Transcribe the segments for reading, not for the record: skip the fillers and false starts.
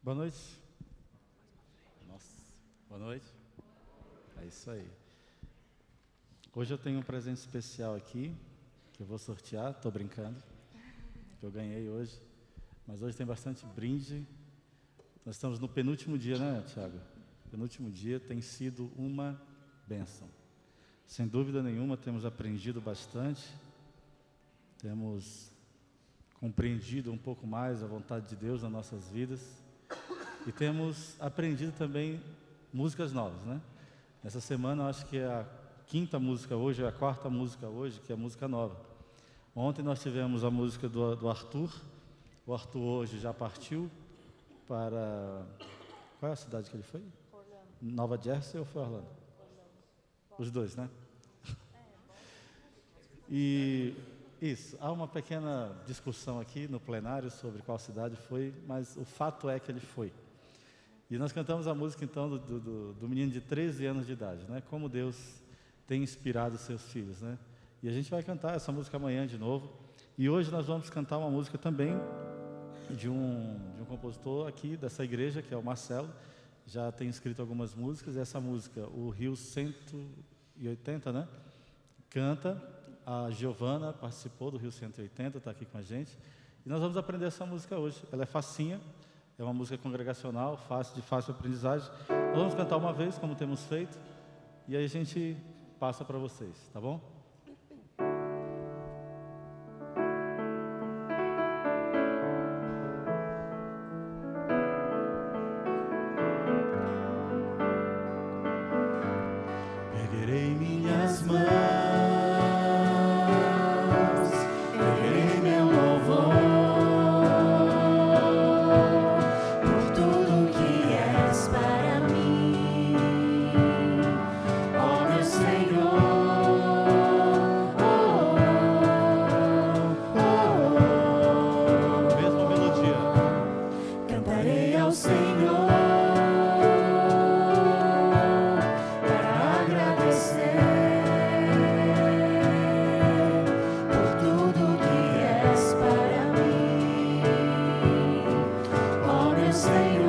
Boa noite. Nossa, boa noite. É isso aí. Hoje eu tenho um presente especial aqui, que eu vou sortear, estou brincando, que eu ganhei hoje. Mas hoje tem bastante brinde. Nós estamos no penúltimo dia, né, Tiago? Penúltimo dia tem sido uma bênção. Sem dúvida nenhuma, temos aprendido bastante, temos compreendido um pouco mais a vontade de Deus nas nossas vidas e temos aprendido também músicas novas, né? Essa semana, eu acho que é a quinta música hoje, é a quarta música hoje, que é a música nova. Ontem nós tivemos a música do Arthur. O Arthur hoje já partiu para... Qual é a cidade que ele foi? Orlando. Nova Jersey ou foi Orlando? Orlando. Os dois, né? E isso, há uma pequena discussão aqui no plenário sobre qual cidade foi, mas o fato é que ele foi. E nós cantamos a música então do menino de 13 anos de idade, né? Como Deus tem inspirado seus filhos, né? E a gente vai cantar essa música amanhã de novo. E hoje nós vamos cantar uma música também de um compositor aqui dessa igreja, que é o Marcelo. Já tem escrito algumas músicas, e essa música, o Rio 180, né? Canta, a Giovana participou do Rio 180, está aqui com a gente. E nós vamos aprender essa música hoje. Ela é facinha, é uma música congregacional, de fácil aprendizagem. Nós vamos cantar uma vez, como temos feito, e aí a gente passa para vocês, tá bom? Erguerei minhas mãos, erguerei meu louvor por tudo que és para mim, ó meu Senhor. Mesma melodia. Cantarei ao Senhor para agradecer por tudo que és para mim, ó meu Senhor.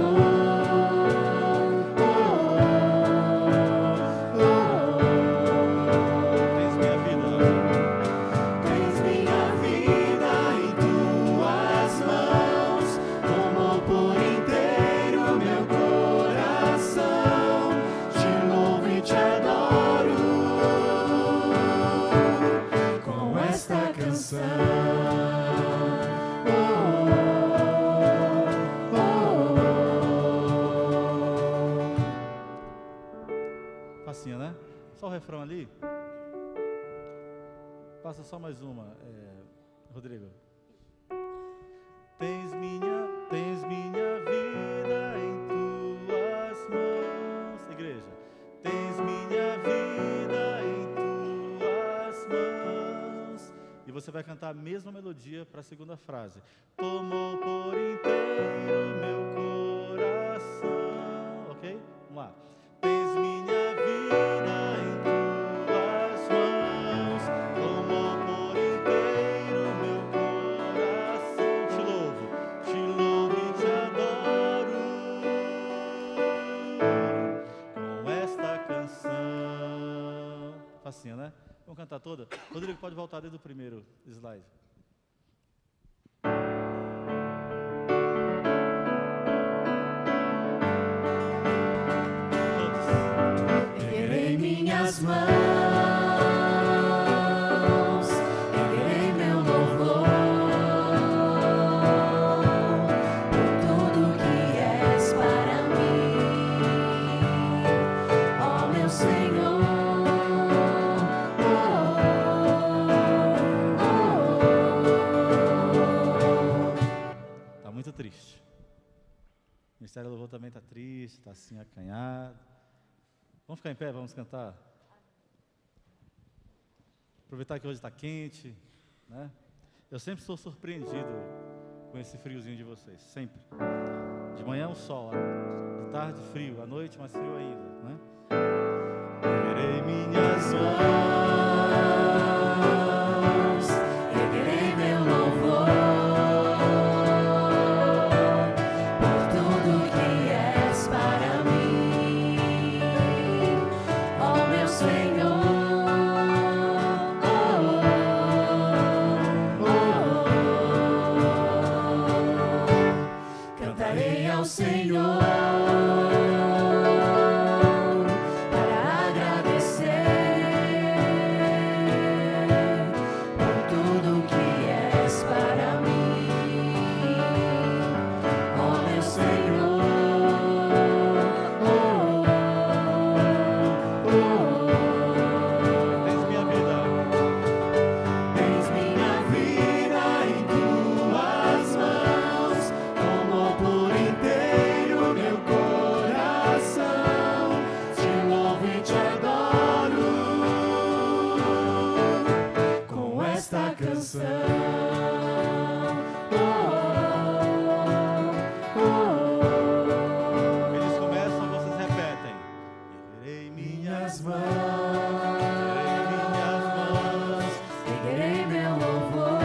Tens minha vida em tuas mãos, tomou por inteiro meu coração. Te louvo e te adoro com esta canção. Facinho, né? Só o refrão ali. Passa só mais uma, Rodrigo. Tens minha vida em tuas mãos. Igreja. Tens minha vida em tuas mãos. E você vai cantar a mesma melodia para a segunda frase. Tomou por inteiro meu coração. Ok? Vamos lá. Tens minha vida em tuas mãos, tomou por inteiro meu coração. Te louvo e te adoro com esta canção. Facinho, né? Vamos cantar toda? Rodrigo, pode voltar desde o primeiro slide. Erguerei minhas mãos, erguerei meu louvor por tudo que és para mim, ó meu Senhor. Tá muito triste. O Ministério do Louvor também está triste, está assim acanhado. Vamos ficar em pé, vamos cantar. Aproveitar que hoje está quente, né? Eu sempre sou surpreendido com esse friozinho de vocês, sempre. De manhã um sol, de tarde frio, à noite mais frio ainda, né? Erguerei minhas mãos, Erguerei meu louvor por tudo Cantarei ao Senhor para agradecer por tudo que és para mim, ó meu Senhor. Tens minha vida. Tens minha vida em tuas mãos, tomou por inteiro meu coração. Te louvo e te adoro com esta canção. Eles começam, vocês repetem. Erguerei minhas mãos, Erguerei meu louvor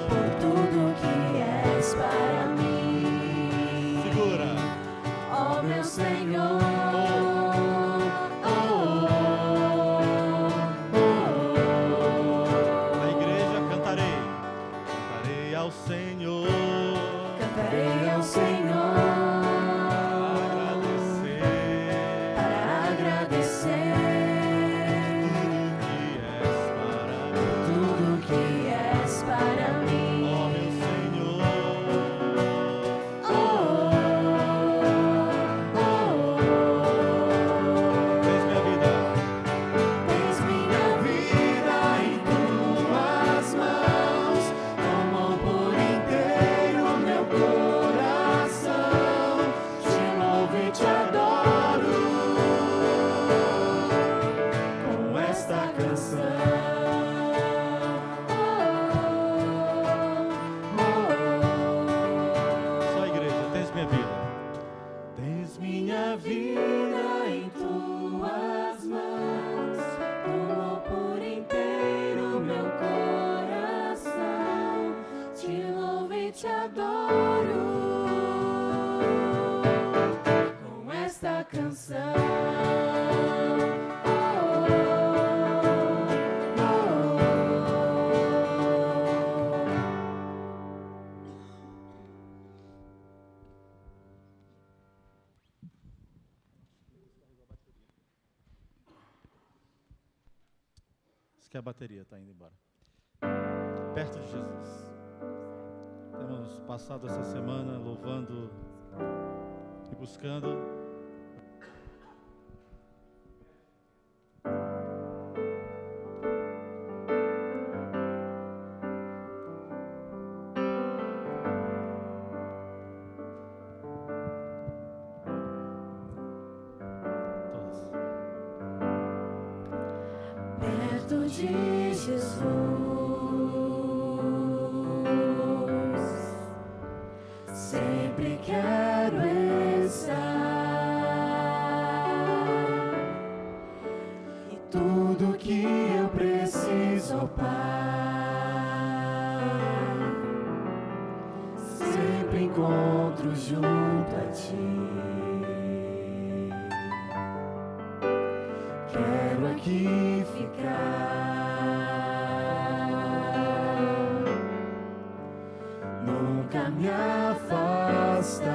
por tudo que és para mim, segura. ó meu Senhor. Na igreja cantarei ao Senhor, Cantarei ao Senhor agradecer para agradecer tudo que és para mim, tudo que és para mim, ó meu Senhor. Tens minha vida. Tens minha vida em tuas mãos, tomou por inteiro meu coração. Te louvo e te adoro com esta canção. Só a igreja. Tens minha vida. Tens minha vida em tuas mãos, tomou por inteiro meu coração. Te louvo e te adoro com esta canção. Diz que a bateria está indo embora. Perto de Jesus. Temos passado essa semana louvando e buscando. Todos. Perto de Jesus, sempre quero estar, e tudo que eu preciso, ó Pai, sempre encontro junto a Ti. Quero aqui ficar, nunca me afastar,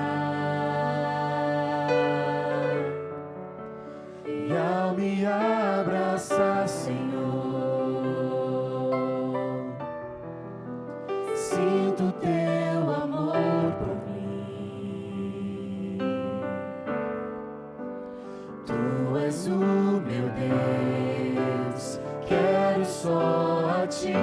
e ao me abraçar, Senhor, sinto teu amor por mim. Tu és o meu Deus, quero só a Ti.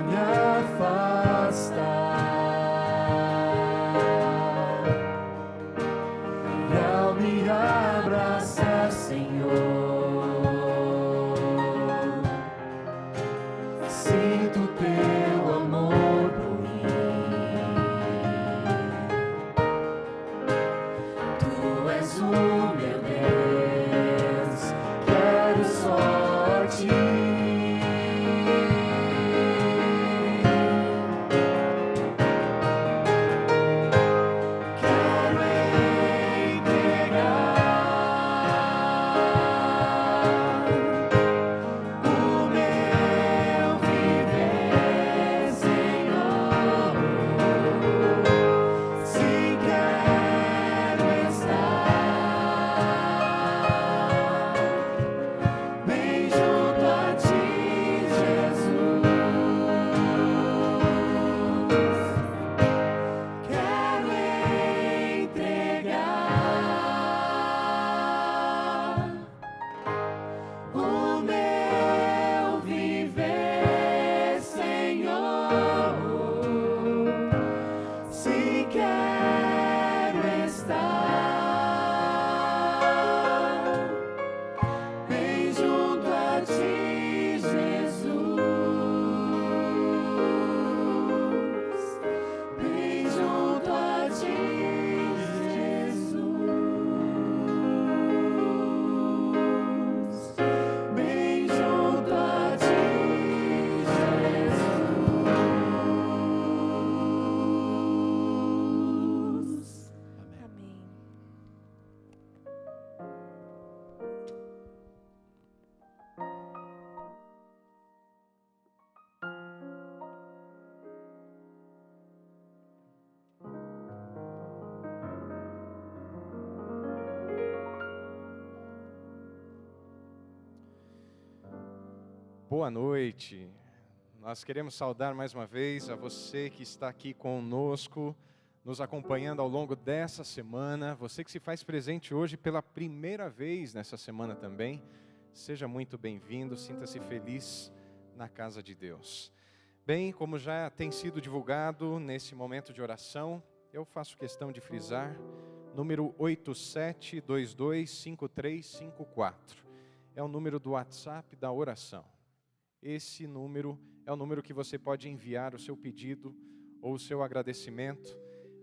me afastar. E ao me abraçar, Senhor, sinto teu amor por mim. Tu és o meu Deus, quero só ti. Quero entregar o meu viver, Senhor. Sim, quero estar bem junto a ti, Jesus. Quero entregar o meu viver, Senhor. Sim, quero estar bem junto a ti, Jesus. Bem junto a ti, Jesus. Bem junto a ti, Jesus. Amém. Boa noite. Nós queremos saudar mais uma vez a você que está aqui conosco, nos acompanhando ao longo dessa semana. Você que se faz presente hoje pela primeira vez nessa semana também. Seja muito bem-vindo, sinta-se feliz na casa de Deus. Bem, como já tem sido divulgado nesse momento de oração, eu faço questão de frisar, número 87225354. É o número do WhatsApp da oração. Esse número é o número que você pode enviar o seu pedido ou o seu agradecimento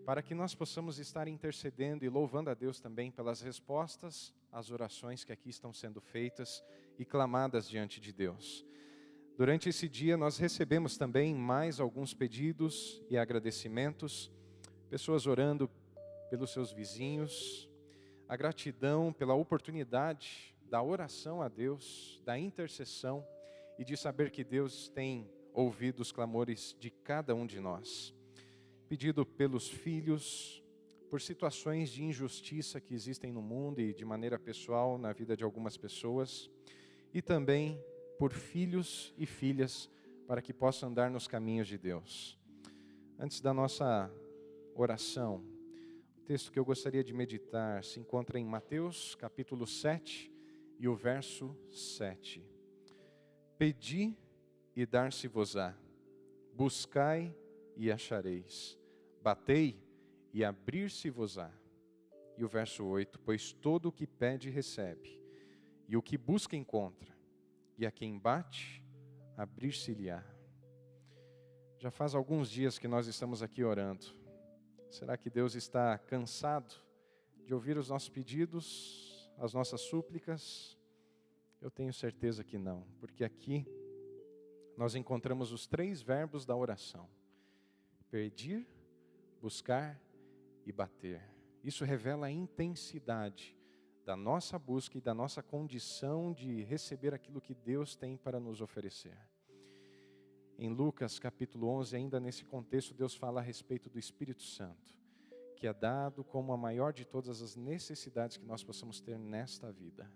para que nós possamos estar intercedendo e louvando a Deus também pelas respostas às orações que aqui estão sendo feitas e clamadas diante de Deus. Durante esse dia nós recebemos também mais alguns pedidos e agradecimentos, pessoas orando pelos seus vizinhos, a gratidão pela oportunidade da oração a Deus, da intercessão, e de saber que Deus tem ouvido os clamores de cada um de nós. Pedido pelos filhos, por situações de injustiça que existem no mundo e de maneira pessoal na vida de algumas pessoas, e também por filhos e filhas para que possam andar nos caminhos de Deus. Antes da nossa oração, o texto que eu gostaria de meditar se encontra em Mateus capítulo 7 e o verso 7. Pedi e dar-se-vos-á, buscai e achareis, batei e abrir-se-vos-á. E o verso 8, pois todo o que pede recebe, e o que busca encontra, e a quem bate, abrir-se-lhe-á. Já faz alguns dias que nós estamos aqui orando. Será que Deus está cansado de ouvir os nossos pedidos, as nossas súplicas? Eu tenho certeza que não, porque aqui nós encontramos os 3 verbos da oração: pedir, buscar e bater. Isso revela a intensidade da nossa busca e da nossa condição de receber aquilo que Deus tem para nos oferecer. Em Lucas capítulo 11, ainda nesse contexto, Deus fala a respeito do Espírito Santo, que é dado como a maior de todas as necessidades que nós possamos ter nesta vida.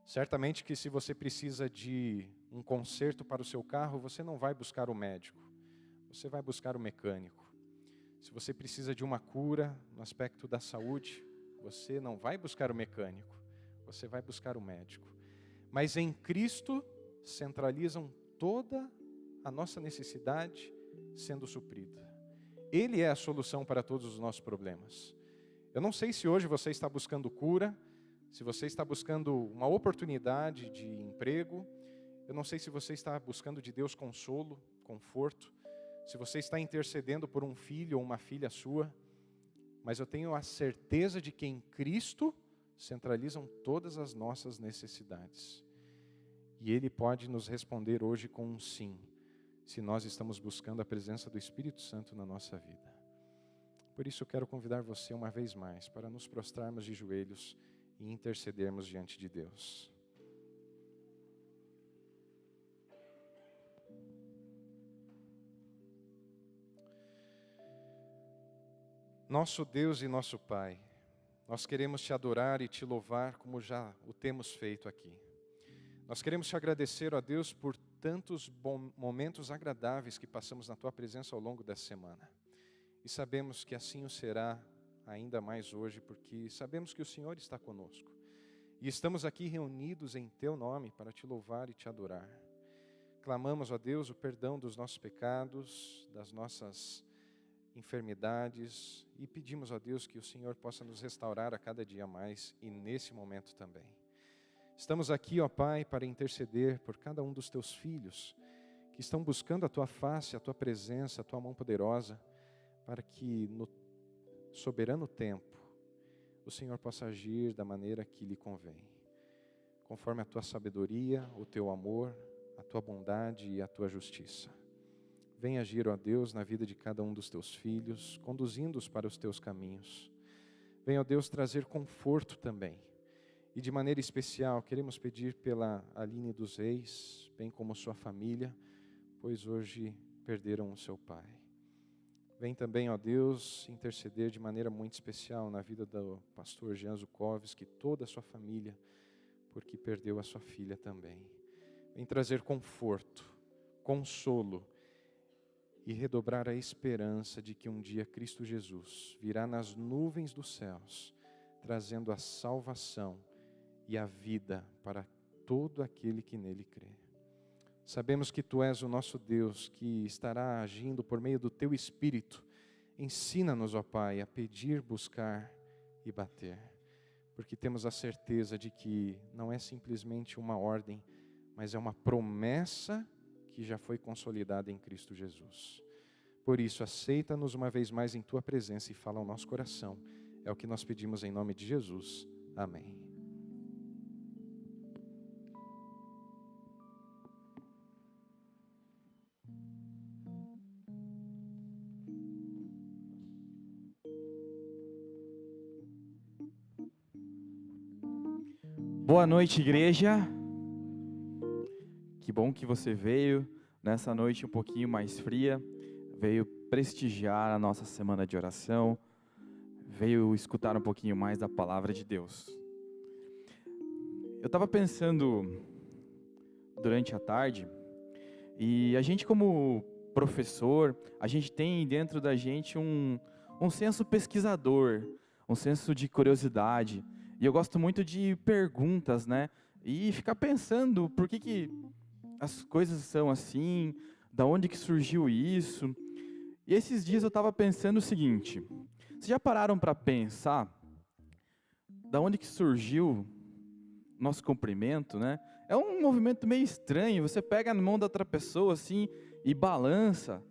Certamente que se você precisa de um conserto para o seu carro, você não vai buscar o médico, você vai buscar o mecânico. Se você precisa de uma cura no aspecto da saúde, você não vai buscar o mecânico, você vai buscar o médico. Mas em Cristo centralizam toda a nossa necessidade sendo suprida. Ele é a solução para todos os nossos problemas. Eu não sei se hoje você está buscando cura, se você está buscando uma oportunidade de emprego, eu não sei se você está buscando de Deus consolo, conforto, se você está intercedendo por um filho ou uma filha sua, mas eu tenho a certeza de que em Cristo centralizam todas as nossas necessidades. E Ele pode nos responder hoje com um sim, se nós estamos buscando a presença do Espírito Santo na nossa vida. Por isso eu quero convidar você uma vez mais para nos prostrarmos de joelhos e intercedermos diante de Deus. Nosso Deus e nosso Pai, nós queremos te adorar e te louvar como já o temos feito aqui. Nós queremos te agradecer, ó Deus, por tantos momentos agradáveis que passamos na tua presença ao longo dessa semana. E sabemos que assim o será ainda mais hoje, porque sabemos que o Senhor está conosco. E estamos aqui reunidos em teu nome para te louvar e te adorar. Clamamos, ó Deus, o perdão dos nossos pecados, das nossas enfermidades, e pedimos a Deus que o Senhor possa nos restaurar a cada dia mais e nesse momento também. Estamos aqui, ó Pai, para interceder por cada um dos teus filhos que estão buscando a tua face, a tua presença, a tua mão poderosa, para que no soberano tempo o Senhor possa agir da maneira que lhe convém, conforme a tua sabedoria, o teu amor, a tua bondade e a tua justiça. Vem agir, ó Deus, na vida de cada um dos teus filhos, conduzindo-os para os teus caminhos. Vem, ó Deus, trazer conforto também. E de maneira especial, queremos pedir pela Aline dos Reis, bem como sua família, pois hoje perderam o seu pai. Vem também, ó Deus, interceder de maneira muito especial na vida do pastor Jean Zukovski, toda a sua família, porque perdeu a sua filha também. Vem trazer conforto, consolo, e redobrar a esperança de que um dia Cristo Jesus virá nas nuvens dos céus, trazendo a salvação e a vida para todo aquele que nele crê. Sabemos que Tu és o nosso Deus, que estará agindo por meio do Teu Espírito. Ensina-nos, ó Pai, a pedir, buscar e bater, porque temos a certeza de que não é simplesmente uma ordem, mas é uma promessa que já foi consolidada em Cristo Jesus. Por isso, aceita-nos uma vez mais em Tua presença e fala ao nosso coração. É o que nós pedimos em nome de Jesus. Amém. Boa noite, igreja. Que bom que você veio nessa noite um pouquinho mais fria, veio prestigiar a nossa semana de oração, veio escutar um pouquinho mais da palavra de Deus. Eu estava pensando durante a tarde, e a gente como professor, a gente tem dentro da gente um senso pesquisador, um senso de curiosidade, e eu gosto muito de perguntas, né? E ficar pensando por que as coisas são assim, da onde que surgiu isso. E esses dias eu estava pensando o seguinte: vocês já pararam para pensar da onde que surgiu nosso cumprimento, né? É um movimento meio estranho, você pega na mão da outra pessoa assim e balança.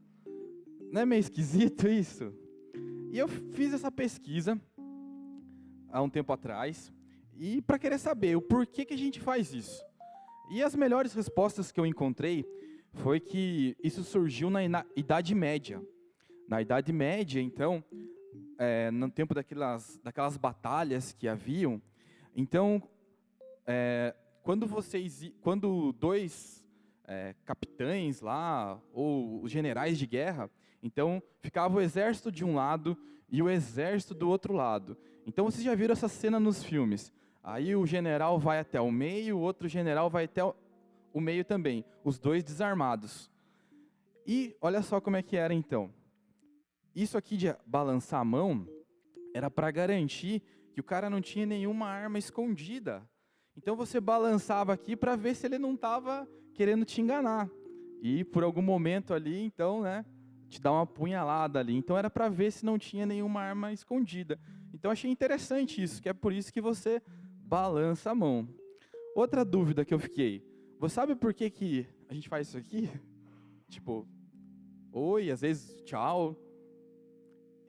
Não é meio esquisito isso? E eu fiz essa pesquisa há um tempo atrás, e para querer saber o porquê que a gente faz isso. E as melhores respostas que eu encontrei foi que isso surgiu na Idade Média. Na Idade Média, então, no tempo daquelas batalhas que haviam, então, quando dois capitães lá, ou os generais de guerra, então ficava o exército de um lado e o exército do outro lado. Então vocês já viram essa cena nos filmes. Aí o general vai até o meio, o outro general vai até o meio também, os dois desarmados. E olha só como é que era então. Isso aqui de balançar a mão era para garantir que o cara não tinha nenhuma arma escondida. Então você balançava aqui para ver se ele não estava querendo te enganar. e por algum momento ali, então, né, te dá uma punhalada ali. Então era para ver se não tinha nenhuma arma escondida. Então achei interessante isso, que é por isso que você balança a mão. Outra dúvida que eu fiquei, você sabe por que que a gente faz isso aqui? Tipo, oi, às vezes tchau.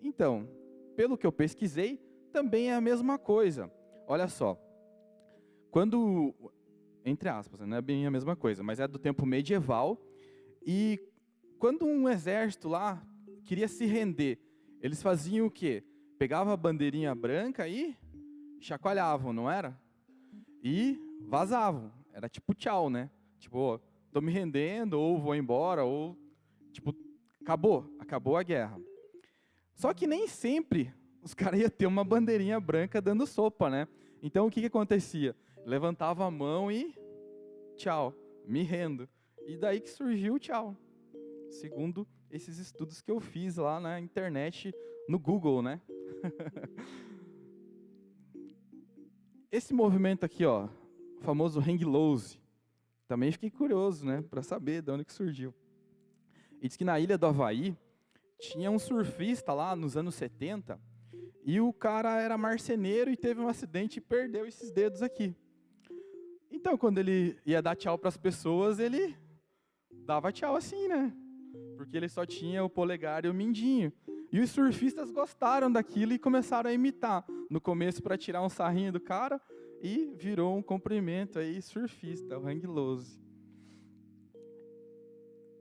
Então, pelo que eu pesquisei, também é a mesma coisa. Olha só, quando, entre aspas, não é bem a mesma coisa, mas é do tempo medieval, e quando um exército lá queria se render, eles faziam o quê? Pegavam a bandeirinha branca e chacoalhavam, não era? E vazavam. Era tipo tchau, né? Tipo, ó, tô me rendendo, ou vou embora, ou tipo, acabou a guerra. Só que nem sempre os caras iam ter uma bandeirinha branca dando sopa, né? Então o que acontecia? Levantava a mão e tchau, me rendo. E daí que surgiu o tchau. Segundo esses estudos que eu fiz lá na internet, no Google, né? Esse movimento aqui, ó, o famoso hang loose, também fiquei curioso, né, para saber de onde que surgiu. E diz que na ilha do Havaí tinha um surfista lá nos anos 70 e o cara era marceneiro e teve um acidente e perdeu esses dedos aqui. Então, quando ele ia dar tchau para as pessoas, ele dava tchau assim, né? Porque ele só tinha o polegar e o mindinho. E os surfistas gostaram daquilo e começaram a imitar. No começo para tirar um sarrinho do cara e virou um cumprimento aí surfista, o hang loose.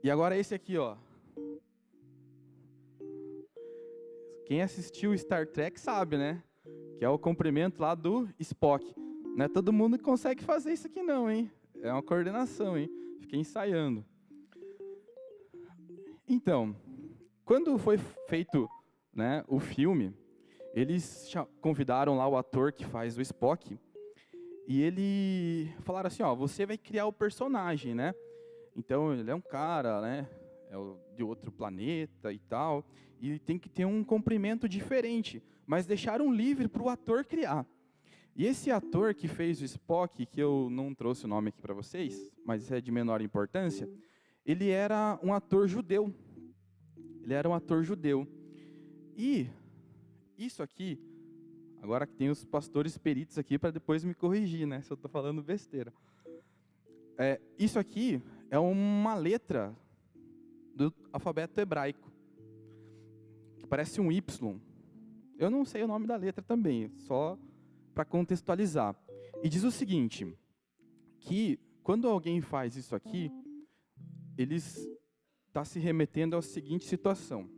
E agora esse aqui, ó. Quem assistiu Star Trek sabe, né? Que é o cumprimento lá do Spock. Não é todo mundo que consegue fazer isso aqui não, hein? É uma coordenação, hein? Fiquei ensaiando. Então, quando foi feito, né, o filme, eles convidaram lá o ator que faz o Spock e ele falaram assim, ó, você vai criar o personagem, né? Então ele é um cara, né, de outro planeta e tal, e tem que ter um comprimento diferente, mas deixaram livre para o ator criar. E esse ator que fez o Spock, que eu não trouxe o nome aqui para vocês, mas é de menor importância, ele era um ator judeu. Ele era um ator judeu. E isso aqui, agora que tem os pastores peritos aqui para depois me corrigir, né, se eu estou falando besteira. Isso aqui é uma letra do alfabeto hebraico, que parece um Y. Eu não sei o nome da letra também, só para contextualizar. E diz o seguinte, que quando alguém faz isso aqui, eles está se remetendo à seguinte situação.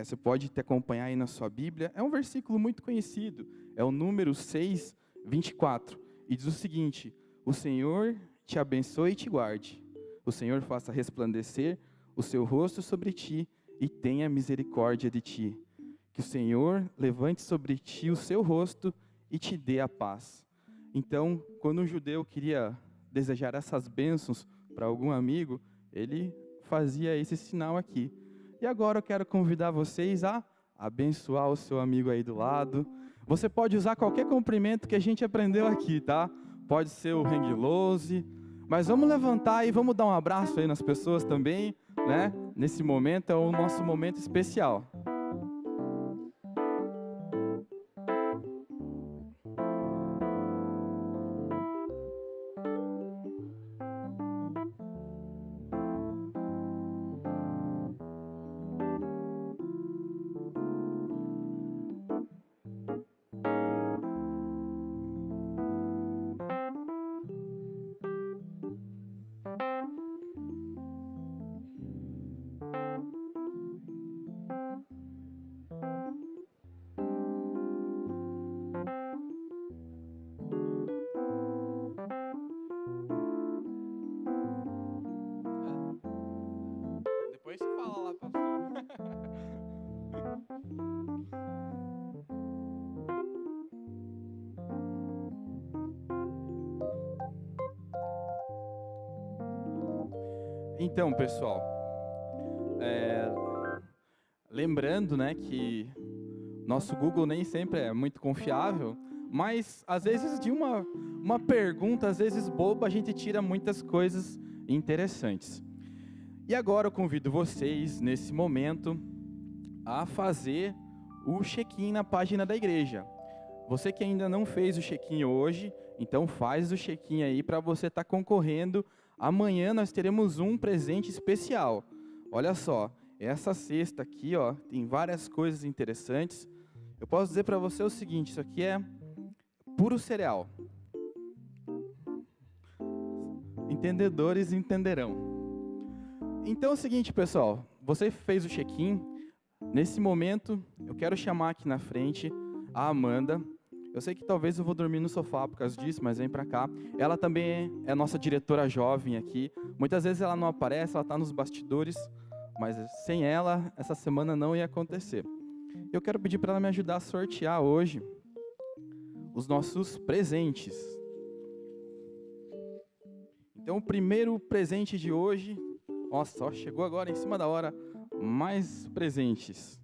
Você pode te acompanhar aí na sua Bíblia. É um versículo muito conhecido. É o número 6, 24. E diz o seguinte, o Senhor te abençoe e te guarde. O Senhor faça resplandecer o seu rosto sobre ti e tenha misericórdia de ti. Que o Senhor levante sobre ti o seu rosto e te dê a paz. Então, quando um judeu queria desejar essas bênçãos para algum amigo, ele fazia esse sinal aqui. E agora eu quero convidar vocês a abençoar o seu amigo aí do lado. Você pode usar qualquer cumprimento que a gente aprendeu aqui, tá? Pode ser o hang loose, mas vamos levantar e vamos dar um abraço aí nas pessoas também, né? Nesse momento é o nosso momento especial. Depois você fala lá, pastor. Então, pessoal, lembrando, né, que nosso Google nem sempre é muito confiável, mas às vezes de uma pergunta, às vezes boba, a gente tira muitas coisas interessantes. E agora eu convido vocês, nesse momento, a fazer o check-in na página da igreja. Você que ainda não fez o check-in hoje, então faz o check-in aí para você estar concorrendo. Amanhã nós teremos um presente especial. Olha só, essa cesta aqui, ó, tem várias coisas interessantes. Eu posso dizer para você o seguinte, isso aqui é puro cereal. Entendedores entenderão. Então é o seguinte, pessoal, você fez o check-in. Nesse momento, eu quero chamar aqui na frente a Amanda. Eu sei que talvez eu vou dormir no sofá por causa disso, mas vem pra cá. Ela também é nossa diretora jovem aqui. Muitas vezes ela não aparece, ela está nos bastidores, mas sem ela, essa semana não ia acontecer. Eu quero pedir para ela me ajudar a sortear hoje os nossos presentes. Então, o primeiro presente de hoje, nossa, ó, chegou agora em cima da hora, mais presentes.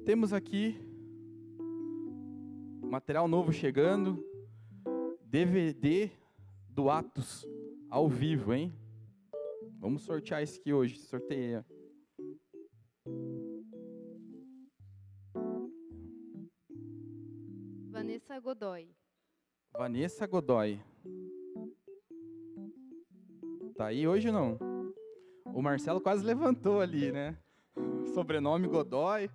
Temos aqui material novo chegando, DVD do Atos ao vivo, hein? Vamos sortear esse aqui hoje, sorteia. Vanessa Godoy. Vanessa Godoy. Tá aí hoje ou não? O Marcelo quase levantou ali, né? Sobrenome Godoy.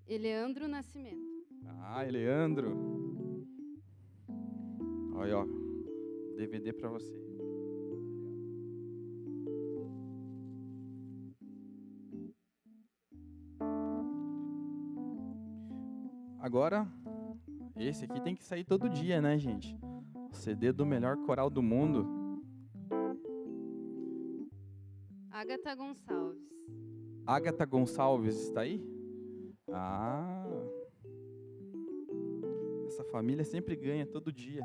Eleandro Nascimento. Ah, Eleandro. Olha, ó. DVD pra você. Agora, esse aqui tem que sair todo dia, né, gente? O CD do melhor coral do mundo. Agatha Gonçalves. Agatha Gonçalves está aí? Ah, essa família sempre ganha todo dia.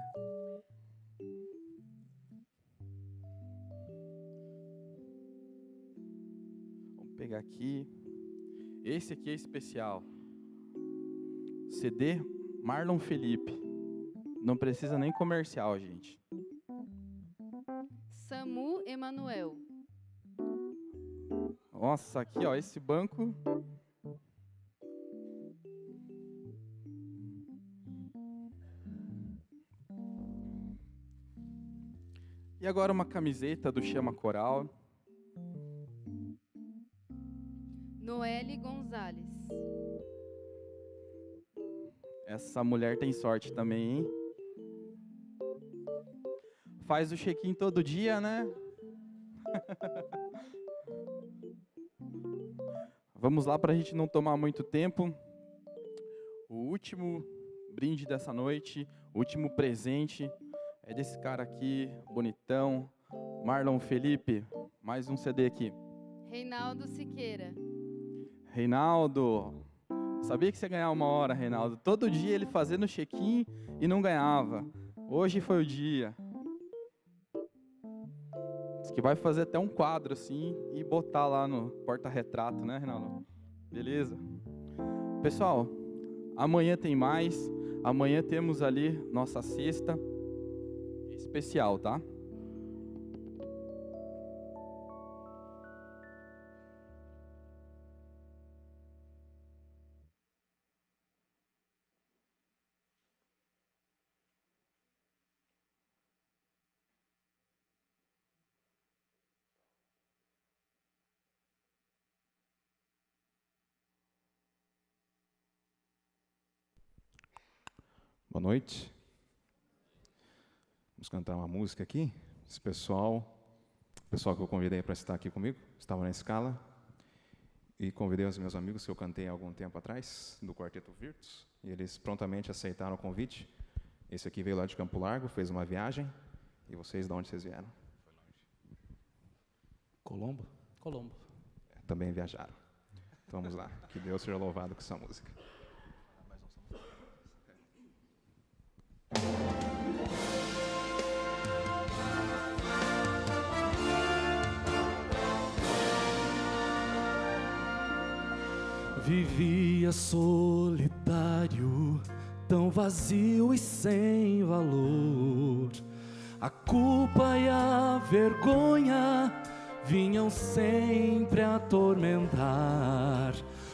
Vamos pegar aqui. Esse aqui é especial. CD Marlon Felipe. Não precisa nem comercial, gente. Samu Emanuel. Nossa, aqui ó, esse banco. E agora uma camiseta do Chama Coral. Noelle Gonzalez. Essa mulher tem sorte também, hein? Faz o check-in todo dia, né? Vamos lá para a gente não tomar muito tempo. O último brinde dessa noite, o último presente é desse cara aqui, bonitão, Marlon Felipe. Mais um CD aqui. Reinaldo Siqueira. Reinaldo, sabia que você ia ganhar uma hora, Reinaldo. Todo dia ele fazendo check-in e não ganhava. Hoje foi o dia. Diz que vai fazer até um quadro assim e botar lá no porta-retrato, né, Reinaldo? Beleza. Pessoal, amanhã tem mais. Amanhã temos ali nossa cesta especial, tá? Boa noite. Vamos cantar uma música aqui. Esse pessoal que eu convidei para estar aqui comigo, estava na escala. E convidei os meus amigos que eu cantei há algum tempo atrás, do Quarteto Virtus. E eles prontamente aceitaram o convite. Esse aqui veio lá de Campo Largo, fez uma viagem. E vocês, de onde vocês vieram? Colombo? Colombo. Também viajaram. Então vamos lá. Que Deus seja louvado com essa música. Vivia solitário, tão vazio e sem valor. A culpa e a vergonha vinham sempre atormentar.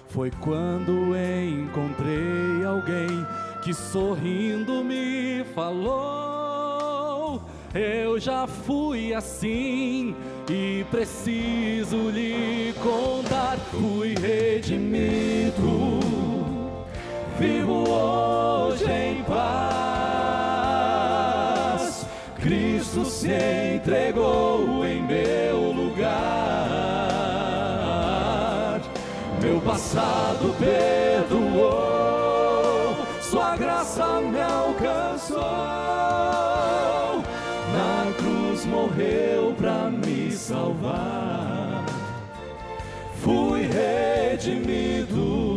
Foi quando encontrei alguém que sorrindo me falou: eu já fui assim e preciso lhe contar. Fui redimido, vivo hoje em paz. Cristo se entregou em meu lugar. Meu passado perdoou, sua graça me alcançou. Na cruz morreu pra me salvar. Fui redimido,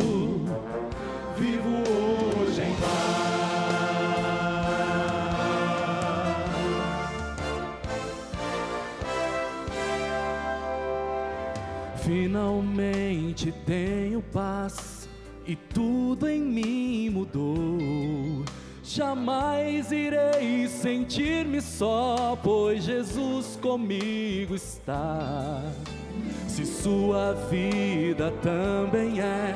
vivo hoje em paz. Finalmente tenho paz e tudo em mim mudou. Jamais irei sentir-me só, pois Jesus comigo está. Se sua vida também é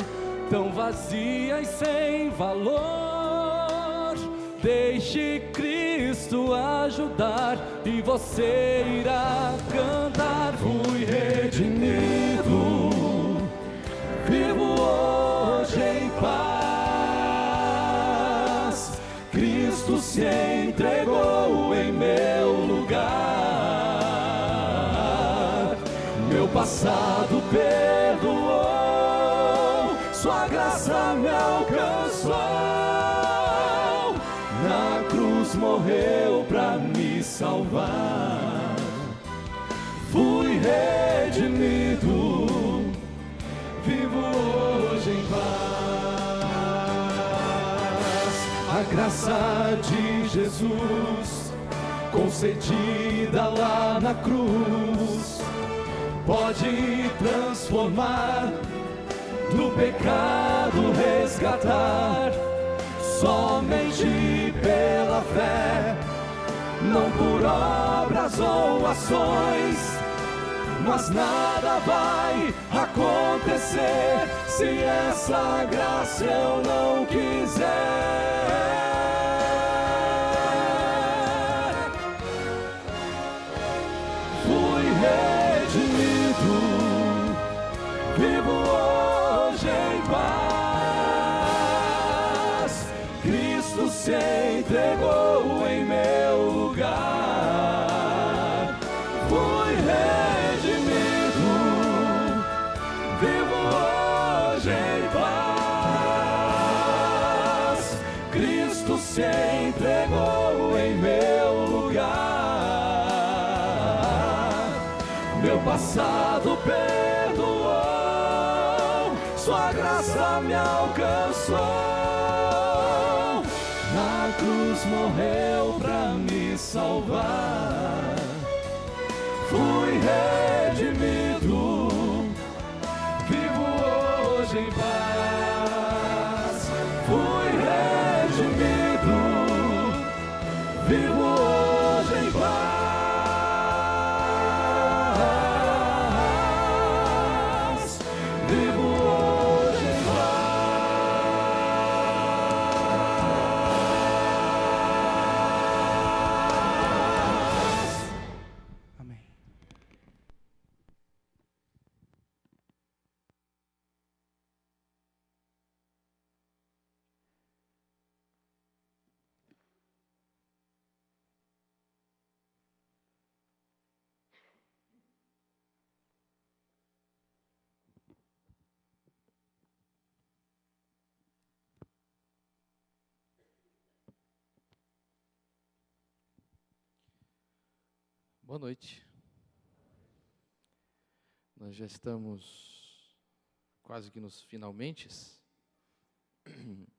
tão vazia e sem valor, deixe Cristo ajudar e você irá cantar. Fui redimido, vivo hoje em paz. Cristo se entregou em meu lugar. Meu passado perdoou, sua graça me alcançou. Na cruz morreu pra me salvar. Fui redimido, vivo hoje em paz. A graça de Jesus, concedida lá na cruz, pode transformar, do pecado resgatar. Somente pela fé, não por obras ou ações. Mas nada vai acontecer se essa graça eu não quiser. Fui redimido, vivo hoje em paz. Cristo se entregou em meu lugar. Fui redimido, vivo hoje em paz. Cristo se entregou em meu lugar. Meu passado perdoou, sua graça me alcançou. Na cruz morreu pra me salvar. Fui redimido, vivo hoje em paz. Fui redimido, vivo hoje em paz. Vivo hoje em paz. Amém. Boa noite. Nós já estamos quase que nos finalmentes.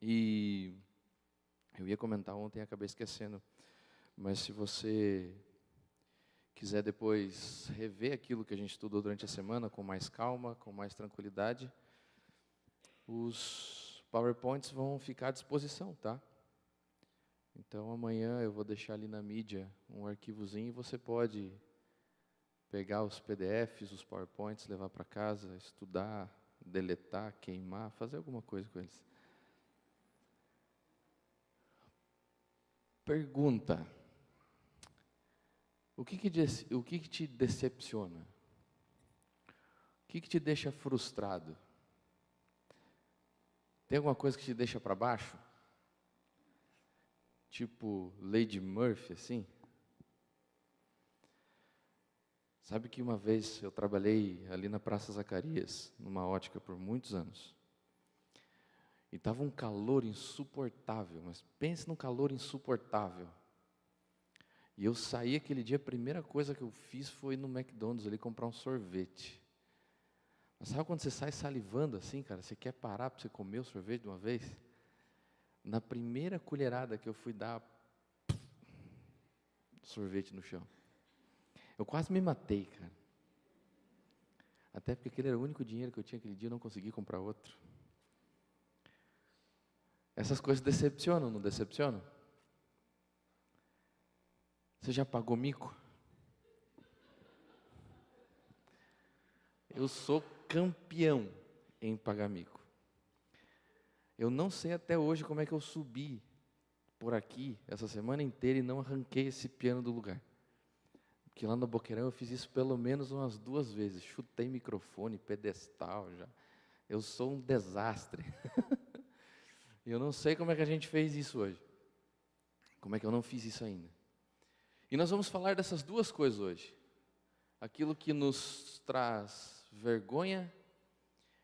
E eu ia comentar ontem e acabei esquecendo. Mas se você quiser depois rever aquilo que a gente estudou durante a semana com mais calma, com mais tranquilidade, os PowerPoints vão ficar à disposição, tá? Então amanhã eu vou deixar ali na mídia um arquivozinho e você pode pegar os PDFs, os PowerPoints, levar para casa, estudar, deletar, queimar, fazer alguma coisa com eles. Pergunta: o que te decepciona? O que te deixa frustrado? Tem alguma coisa que te deixa para baixo? Tipo Lady Murphy, assim? Sabe que uma vez eu trabalhei ali na Praça Zacarias, numa ótica por muitos anos. E estava um calor insuportável, mas pense num calor insuportável. E eu saí aquele dia, a primeira coisa que eu fiz foi no McDonald's ali comprar um sorvete. Mas sabe quando você sai salivando assim, cara? Você quer parar para você comer o sorvete de uma vez? Na primeira colherada que eu fui dar, sorvete no chão. Eu quase me matei, cara. Até porque aquele era o único dinheiro que eu tinha aquele dia, eu não consegui comprar outro. Essas coisas decepcionam, não decepcionam? Você já pagou mico? Eu sou campeão em pagar mico. Eu não sei até hoje como é que eu subi por aqui essa semana inteira e não arranquei esse piano do lugar. Porque lá no Boqueirão eu fiz isso pelo menos umas 2 vezes. Chutei microfone, pedestal já. Eu sou um desastre. E eu não sei como é que a gente fez isso hoje. Como é que eu não fiz isso ainda? E nós vamos falar dessas 2 coisas hoje. Aquilo que nos traz vergonha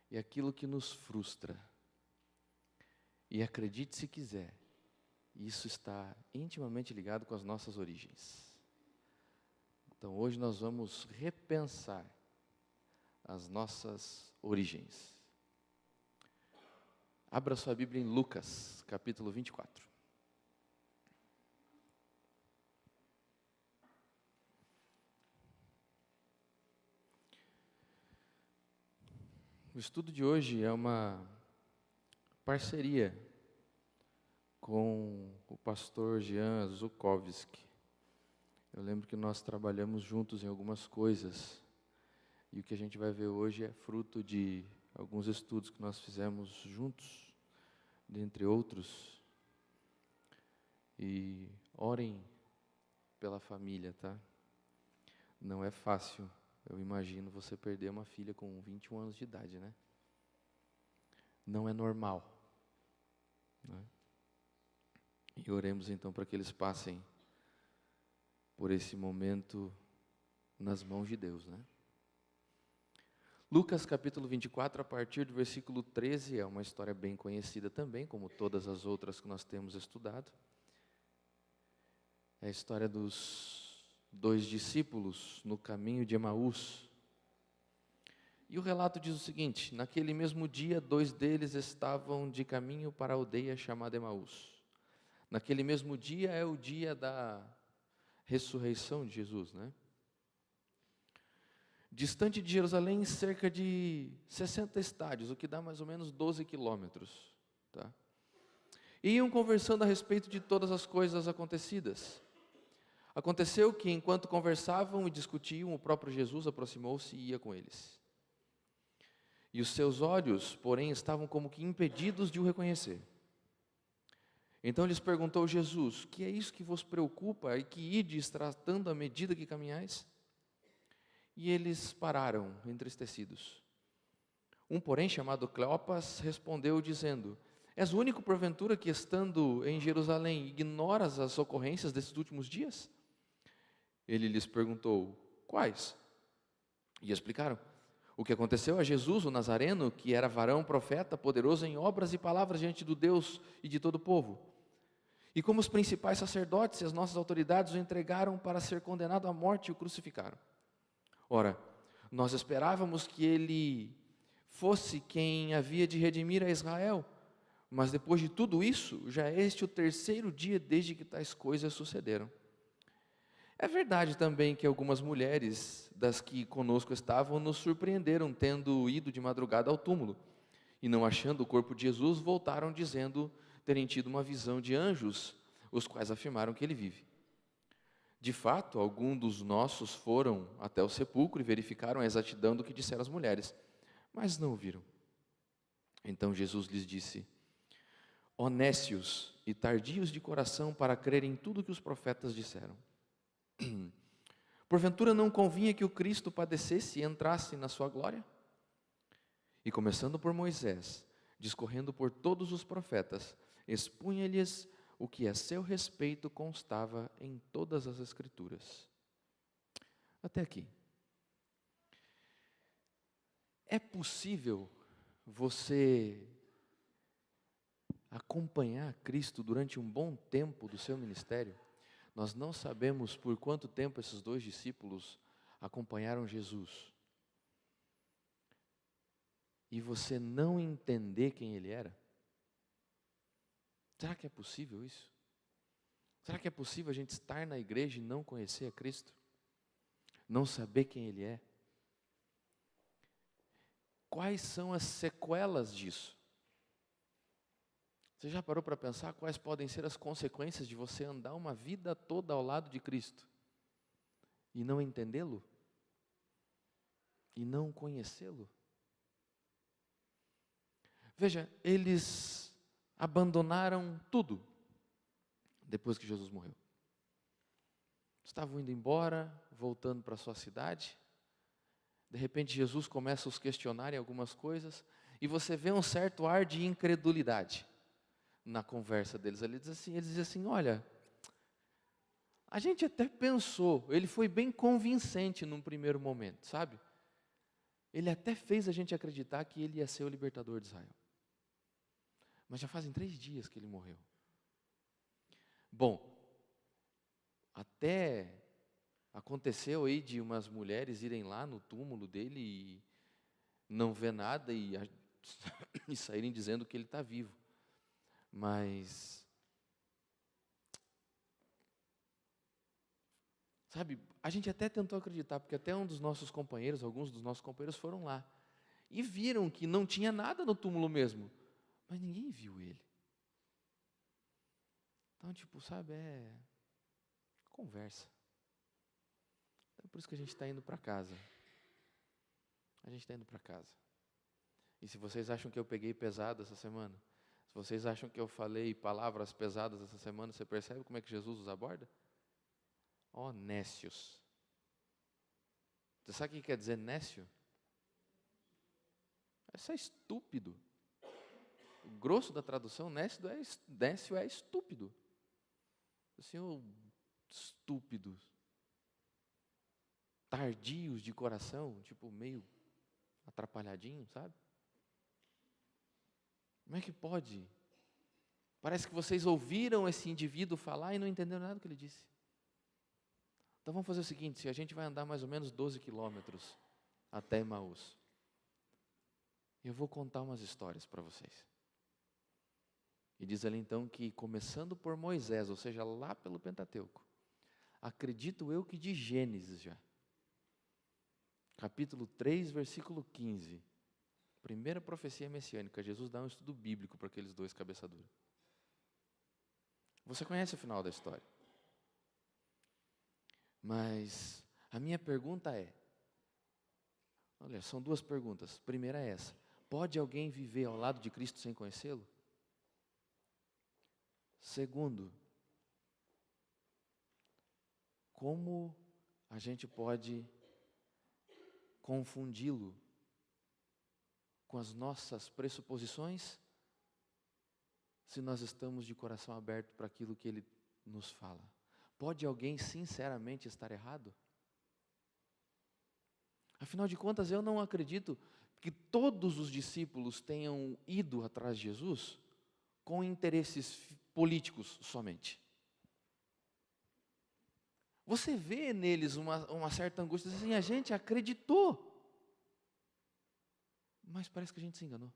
e aquilo que nos frustra. E acredite se quiser, isso está intimamente ligado com as nossas origens. Então hoje nós vamos repensar as nossas origens. Abra sua Bíblia em Lucas, capítulo 24. O estudo de hoje é uma parceria com o pastor Jean Zukovski. Eu lembro que nós trabalhamos juntos em algumas coisas, e o que a gente vai ver hoje é fruto de alguns estudos que nós fizemos juntos, dentre outros. E orem pela família, tá? Não é fácil, eu imagino, você perder uma filha com 21 anos de idade, né? Não é normal, né? E oremos então para que eles passem por esse momento nas mãos de Deus, né? Lucas capítulo 24, a partir do versículo 13, é uma história bem conhecida também, como todas as outras que nós temos estudado. É a história dos 2 discípulos no caminho de Emaús. E o relato diz o seguinte: naquele mesmo dia, 2 deles estavam de caminho para a aldeia chamada Emaús. Naquele mesmo dia é o dia da ressurreição de Jesus, né? Distante de Jerusalém, cerca de 60 estádios, o que dá mais ou menos 12 quilômetros, tá? Iam conversando a respeito de todas as coisas acontecidas. Aconteceu que, enquanto conversavam e discutiam, o próprio Jesus aproximou-se e ia com eles. E os seus olhos, porém, estavam como que impedidos de o reconhecer. Então lhes perguntou Jesus: que é isso que vos preocupa e que ides tratando à medida que caminhais? E eles pararam, entristecidos. Um, porém, chamado Cleopas, respondeu dizendo: és o único, porventura, que estando em Jerusalém, ignoras as ocorrências desses últimos dias? Ele lhes perguntou: quais? E explicaram: o que aconteceu a Jesus, o Nazareno, que era varão, profeta, poderoso em obras e palavras diante do Deus e de todo o povo. E como os principais sacerdotes e as nossas autoridades o entregaram para ser condenado à morte e o crucificaram. Ora, nós esperávamos que ele fosse quem havia de redimir a Israel, mas depois de tudo isso, já é este o 3º dia desde que tais coisas sucederam. É verdade também que algumas mulheres das que conosco estavam nos surpreenderam, tendo ido de madrugada ao túmulo, E não achando o corpo de Jesus, voltaram dizendo terem tido uma visão de anjos, os quais afirmaram que ele vive. De fato, alguns dos nossos foram até o sepulcro e verificaram a exatidão do que disseram as mulheres, mas não o viram. Então Jesus lhes disse: ó nécios e tardios de coração para crerem em tudo que os profetas disseram. Porventura não convinha que o Cristo padecesse e entrasse na sua glória? E começando por Moisés, discorrendo por todos os profetas, expunha-lhes o que a seu respeito constava em todas as Escrituras. Até aqui. É possível você acompanhar Cristo durante um bom tempo do seu ministério? Nós não sabemos por quanto tempo esses 2 discípulos acompanharam Jesus. E você não entender quem ele era? Será que é possível isso? Será que é possível a gente estar na igreja e não conhecer a Cristo? Não saber quem ele é? Quais são as sequelas disso? Você já parou para pensar quais podem ser as consequências de você andar uma vida toda ao lado de Cristo e não entendê-lo? E não conhecê-lo? Veja, eles abandonaram tudo depois que Jesus morreu. Estavam indo embora, voltando para a sua cidade. De repente Jesus começa a os questionar em algumas coisas e você vê um certo ar de incredulidade na conversa deles. Eles dizem assim, olha, a gente até pensou, ele foi bem convincente num primeiro momento, sabe? Ele até fez a gente acreditar que ele ia ser o libertador de Israel. Mas já fazem 3 dias que ele morreu. Bom, até aconteceu aí de umas mulheres irem lá no túmulo dele e não ver nada e saírem dizendo que ele está vivo. Mas, sabe, a gente até tentou acreditar, porque até alguns dos nossos companheiros foram lá e viram que não tinha nada no túmulo mesmo, mas ninguém viu ele. Então, sabe, é conversa. É por isso que a gente está indo para casa. A gente está indo para casa. E se vocês acham que eu peguei pesado essa semana, se vocês acham que eu falei palavras pesadas essa semana, você percebe como é que Jesus os aborda? Ó, nécios. Você sabe o que quer dizer nécio? Isso é estúpido. O grosso da tradução, nécio é estúpido. Assim, estúpidos. Tardios de coração, meio atrapalhadinho, sabe? Como é que pode? Parece que vocês ouviram esse indivíduo falar e não entenderam nada do que ele disse. Então vamos fazer o seguinte, se a gente vai andar mais ou menos 12 quilômetros até Emaús, eu vou contar umas histórias para vocês. E diz ali então que começando por Moisés, ou seja, lá pelo Pentateuco, acredito eu que de Gênesis já, capítulo 3, versículo 15, primeira profecia messiânica, Jesus dá um estudo bíblico para aqueles 2 cabeçaduras. Você conhece o final da história. Mas a minha pergunta é, olha, são 2 perguntas. Primeira é essa: pode alguém viver ao lado de Cristo sem conhecê-lo? Segundo, como a gente pode confundi-lo com as nossas pressuposições, se nós estamos de coração aberto para aquilo que ele nos fala? Pode alguém sinceramente estar errado? Afinal de contas, eu não acredito que todos os discípulos tenham ido atrás de Jesus com interesses políticos somente. Você vê neles uma certa angústia, assim, a gente acreditou, mas parece que a gente se enganou.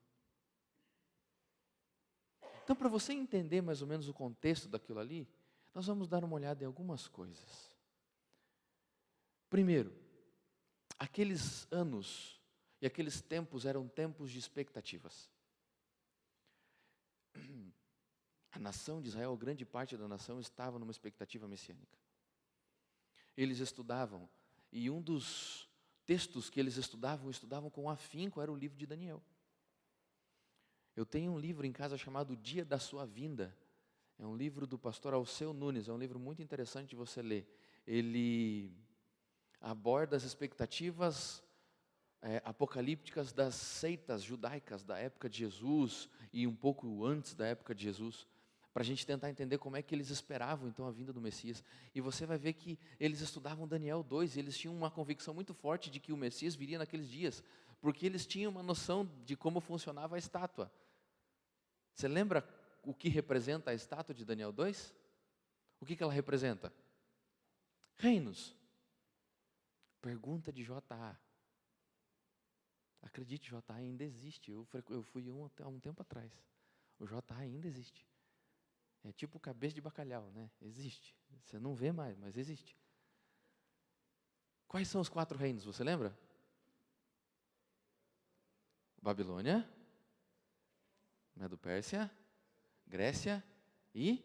Então, para você entender mais ou menos o contexto daquilo ali, nós vamos dar uma olhada em algumas coisas. Primeiro, aqueles anos e aqueles tempos eram tempos de expectativas. A nação de Israel, grande parte da nação, estava numa expectativa messiânica. Eles estudavam, e um dos textos que eles estudavam com afinco, era o livro de Daniel. Eu tenho um livro em casa chamado O Dia da Sua Vinda. É um livro do pastor Alceu Nunes, é um livro muito interessante de você ler. Ele aborda as expectativas apocalípticas das seitas judaicas da época de Jesus e um pouco antes da época de Jesus, para a gente tentar entender como é que eles esperavam então a vinda do Messias. E você vai ver que eles estudavam Daniel 2, e eles tinham uma convicção muito forte de que o Messias viria naqueles dias, porque eles tinham uma noção de como funcionava a estátua. Você lembra o que representa a estátua de Daniel 2? O que ela representa? Reinos. Pergunta de J.A. Acredite, J.A. ainda existe. Eu fui há um tempo atrás. O J.A. ainda existe. É tipo cabeça de bacalhau, né? Existe. Você não vê mais, mas existe. Quais são os 4 reinos, você lembra? Babilônia, Medo-Pérsia, Grécia e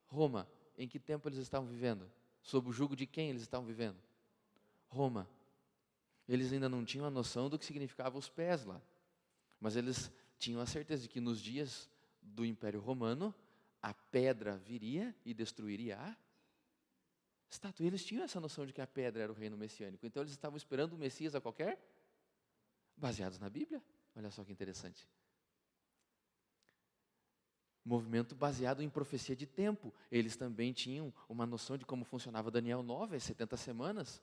Roma. Em que tempo eles estavam vivendo? Sob o jugo de quem eles estavam vivendo? Roma. Eles ainda não tinham a noção do que significava os pés lá. Mas eles tinham a certeza de que nos dias do Império Romano, a pedra viria e destruiria a estátua. Eles tinham essa noção de que a pedra era o reino messiânico. Então eles estavam esperando o Messias a qualquer? Baseados na Bíblia. Olha só que interessante. Movimento baseado em profecia de tempo. Eles também tinham uma noção de como funcionava Daniel 9, as 70 semanas.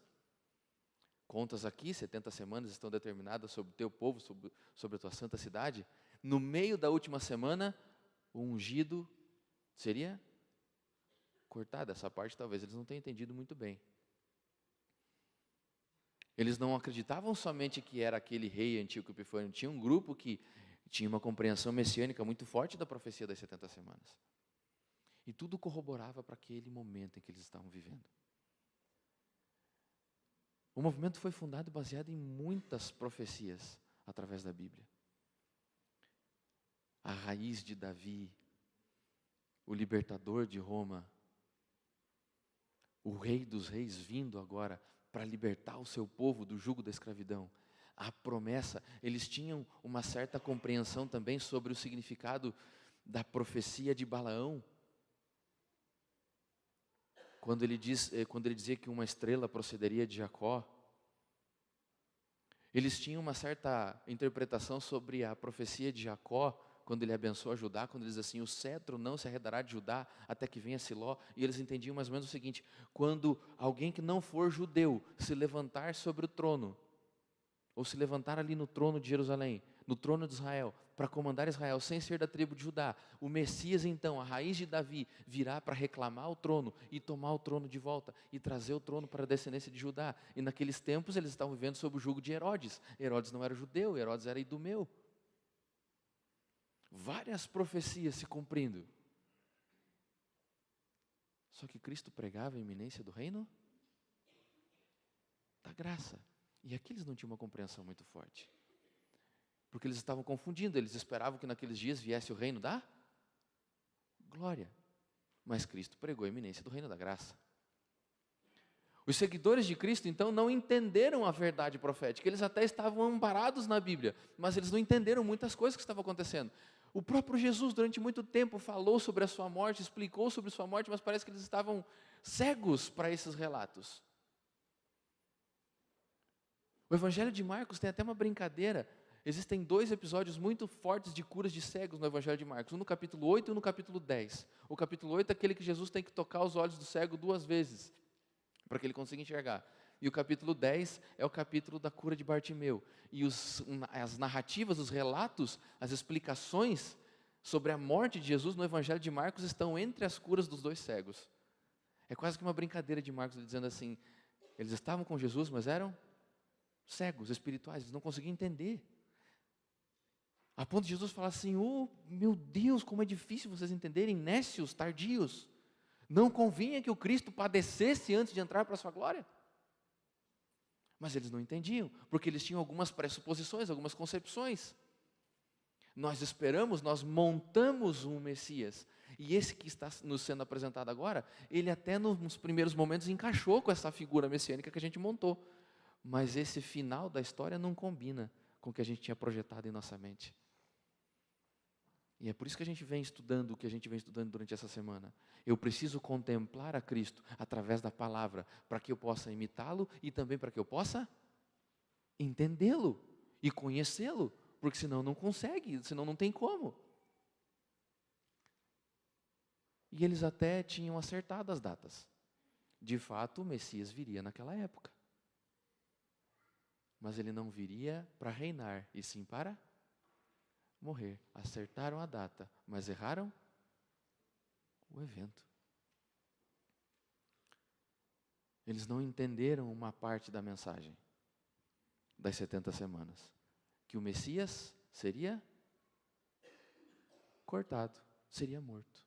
Contas aqui, 70 semanas estão determinadas sobre o teu povo, sobre a tua santa cidade. No meio da última semana, o ungido seria cortado. Essa parte talvez eles não tenham entendido muito bem. Eles não acreditavam somente que era aquele rei Antíoco Epifânio. Tinha um grupo que tinha uma compreensão messiânica muito forte da profecia das 70 semanas. E tudo corroborava para aquele momento em que eles estavam vivendo. O movimento foi fundado baseado em muitas profecias através da Bíblia. A raiz de Davi, o libertador de Roma, o rei dos reis vindo agora para libertar o seu povo do jugo da escravidão. A promessa, eles tinham uma certa compreensão também sobre o significado da profecia de Balaão. Quando ele dizia que uma estrela procederia de Jacó, eles tinham uma certa interpretação sobre a profecia de Jacó, quando ele abençoa Judá, quando ele diz assim, o cetro não se arredará de Judá até que venha Siló, e eles entendiam mais ou menos o seguinte, quando alguém que não for judeu se levantar sobre o trono, ou se levantar ali no trono de Jerusalém, no trono de Israel, para comandar Israel, sem ser da tribo de Judá, o Messias então, a raiz de Davi, virá para reclamar o trono e tomar o trono de volta e trazer o trono para a descendência de Judá. E naqueles tempos eles estavam vivendo sob o jugo de Herodes. Herodes não era judeu, Herodes era idumeu. Várias profecias se cumprindo. Só que Cristo pregava a iminência do reino da graça. E aqui eles não tinham uma compreensão muito forte. Porque eles estavam confundindo, eles esperavam que naqueles dias viesse o reino da glória. Mas Cristo pregou a iminência do reino da graça. Os seguidores de Cristo, então, não entenderam a verdade profética. Eles até estavam amparados na Bíblia, mas eles não entenderam muitas coisas que estavam acontecendo. O próprio Jesus, durante muito tempo, falou sobre a sua morte, explicou sobre a sua morte, mas parece que eles estavam cegos para esses relatos. O Evangelho de Marcos tem até uma brincadeira. Existem 2 episódios muito fortes de curas de cegos no Evangelho de Marcos, um no capítulo 8 e um no capítulo 10. O capítulo 8 é aquele que Jesus tem que tocar os olhos do cego 2 vezes, para que ele consiga enxergar. E o capítulo 10 é o capítulo da cura de Bartimeu. E as narrativas, os relatos, as explicações sobre a morte de Jesus no Evangelho de Marcos estão entre as curas dos 2 cegos. É quase que uma brincadeira de Marcos, dizendo assim, eles estavam com Jesus, mas eram cegos espirituais, eles não conseguiam entender. A ponto de Jesus falar assim, oh, meu Deus, como é difícil vocês entenderem, nécios, tardios. Não convinha que o Cristo padecesse antes de entrar para a sua glória? Mas eles não entendiam, porque eles tinham algumas pressuposições, algumas concepções. Nós esperamos, nós montamos um Messias. E esse que está nos sendo apresentado agora, ele até nos primeiros momentos encaixou com essa figura messiânica que a gente montou. Mas esse final da história não combina com o que a gente tinha projetado em nossa mente. E é por isso que a gente vem estudando o que a gente vem estudando durante essa semana. Eu preciso contemplar a Cristo através da palavra, para que eu possa imitá-lo e também para que eu possa entendê-lo e conhecê-lo, porque senão não consegue, senão não tem como. E eles até tinham acertado as datas. De fato, o Messias viria naquela época. Mas ele não viria para reinar, e sim para morrer. Acertaram a data, mas erraram o evento. Eles não entenderam uma parte da mensagem das 70 semanas. Que o Messias seria cortado, seria morto.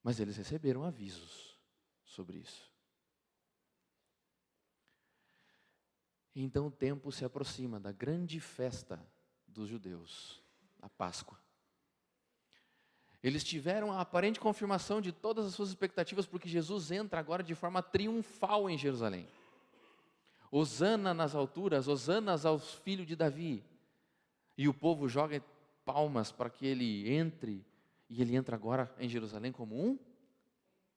Mas eles receberam avisos sobre isso. Então o tempo se aproxima da grande festa dos judeus, a Páscoa. Eles tiveram a aparente confirmação de todas as suas expectativas, porque Jesus entra agora de forma triunfal em Jerusalém. Hosana nas alturas, hosana aos filhos de Davi. E o povo joga palmas para que ele entre, e ele entra agora em Jerusalém como um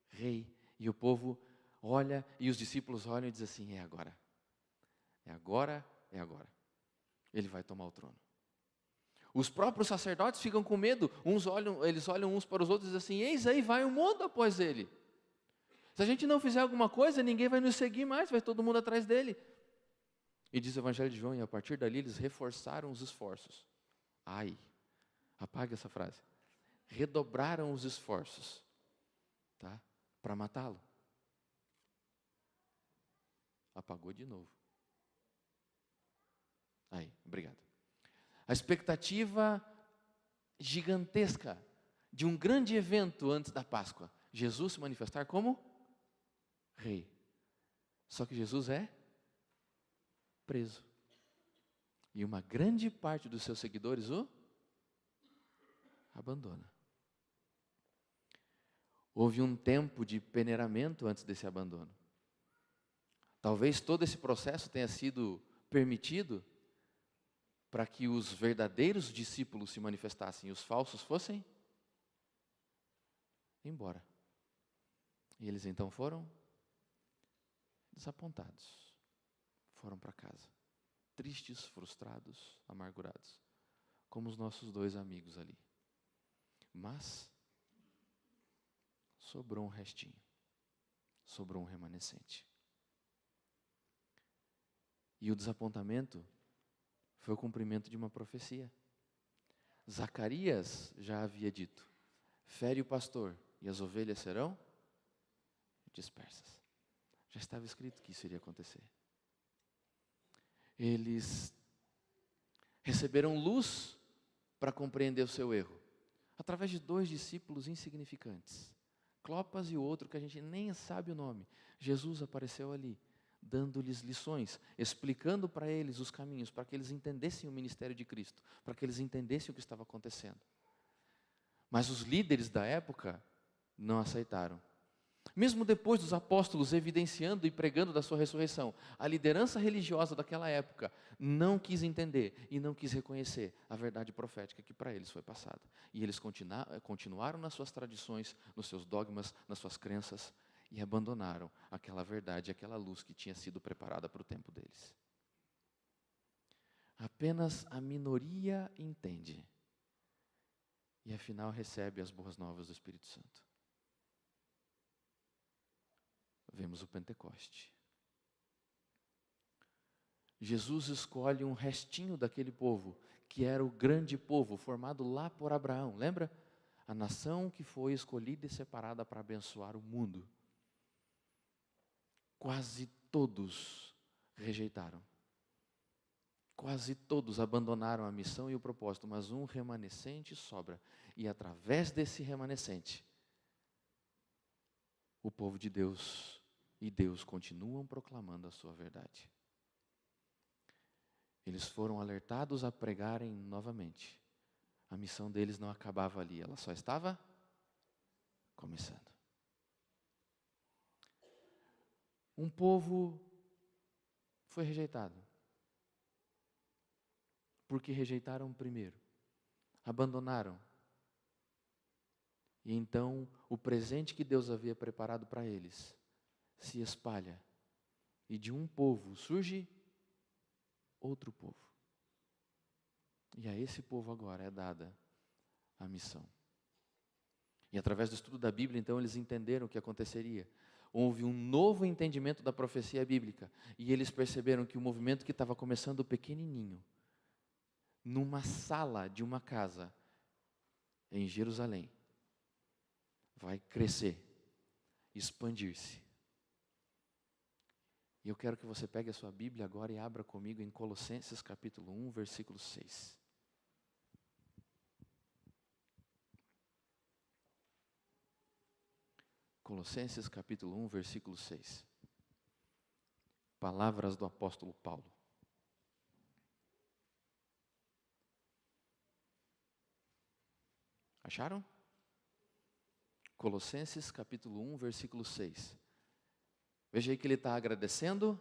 rei. E o povo olha, e os discípulos olham e dizem assim, é agora. É agora, é agora. Ele vai tomar o trono. Os próprios sacerdotes ficam com medo, eles olham uns para os outros e dizem assim, eis aí vai o mundo após ele. Se a gente não fizer alguma coisa, ninguém vai nos seguir mais, vai todo mundo atrás dele. E diz o Evangelho de João, e a partir dali eles reforçaram os esforços. Ai, apague essa frase. Redobraram os esforços, tá? Para matá-lo. Apagou de novo. Aí, obrigado. A expectativa gigantesca de um grande evento antes da Páscoa. Jesus se manifestar como rei. Só que Jesus é preso. E uma grande parte dos seus seguidores o abandona. Houve um tempo de peneiramento antes desse abandono. Talvez todo esse processo tenha sido permitido para que os verdadeiros discípulos se manifestassem e os falsos fossem embora. E eles então foram desapontados. Foram para casa. Tristes, frustrados, amargurados. Como os nossos dois amigos ali. Mas sobrou um restinho. Sobrou um remanescente. E o desapontamento foi o cumprimento de uma profecia. Zacarias já havia dito, fere o pastor e as ovelhas serão dispersas. Já estava escrito que isso iria acontecer. Eles receberam luz para compreender o seu erro, através de dois discípulos insignificantes, Clopas e o outro que a gente nem sabe o nome. Jesus apareceu ali, dando-lhes lições, explicando para eles os caminhos, para que eles entendessem o ministério de Cristo, para que eles entendessem o que estava acontecendo. Mas os líderes da época não aceitaram. Mesmo depois dos apóstolos evidenciando e pregando da sua ressurreição, a liderança religiosa daquela época não quis entender e não quis reconhecer a verdade profética que para eles foi passada. E eles continuaram nas suas tradições, nos seus dogmas, nas suas crenças, e abandonaram aquela verdade, aquela luz que tinha sido preparada para o tempo deles. Apenas a minoria entende. E afinal recebe as boas novas do Espírito Santo. Vemos o Pentecoste. Jesus escolhe um restinho daquele povo, que era o grande povo, formado lá por Abraão. Lembra? A nação que foi escolhida e separada para abençoar o mundo. Quase todos rejeitaram. Quase todos abandonaram a missão e o propósito, mas um remanescente sobra. E através desse remanescente, o povo de Deus e Deus continuam proclamando a sua verdade. Eles foram alertados a pregarem novamente a missão deles não acabava ali, ela só estava começando. Um povo foi rejeitado. Porque rejeitaram primeiro, abandonaram. E então o presente que Deus havia preparado para eles se espalha. E de um povo surge outro povo. E a esse povo agora é dada a missão. E através do estudo da Bíblia, então, eles entenderam o que aconteceria. Houve um novo entendimento da profecia bíblica. E eles perceberam que o movimento que estava começando pequenininho, numa sala de uma casa em Jerusalém, vai crescer, expandir-se. E eu quero que você pegue a sua Bíblia agora e abra comigo em Colossenses capítulo 1, versículo 6. Colossenses capítulo 1, versículo 6. Palavras do apóstolo Paulo. Acharam? Colossenses capítulo 1, versículo 6. Veja aí que ele está agradecendo,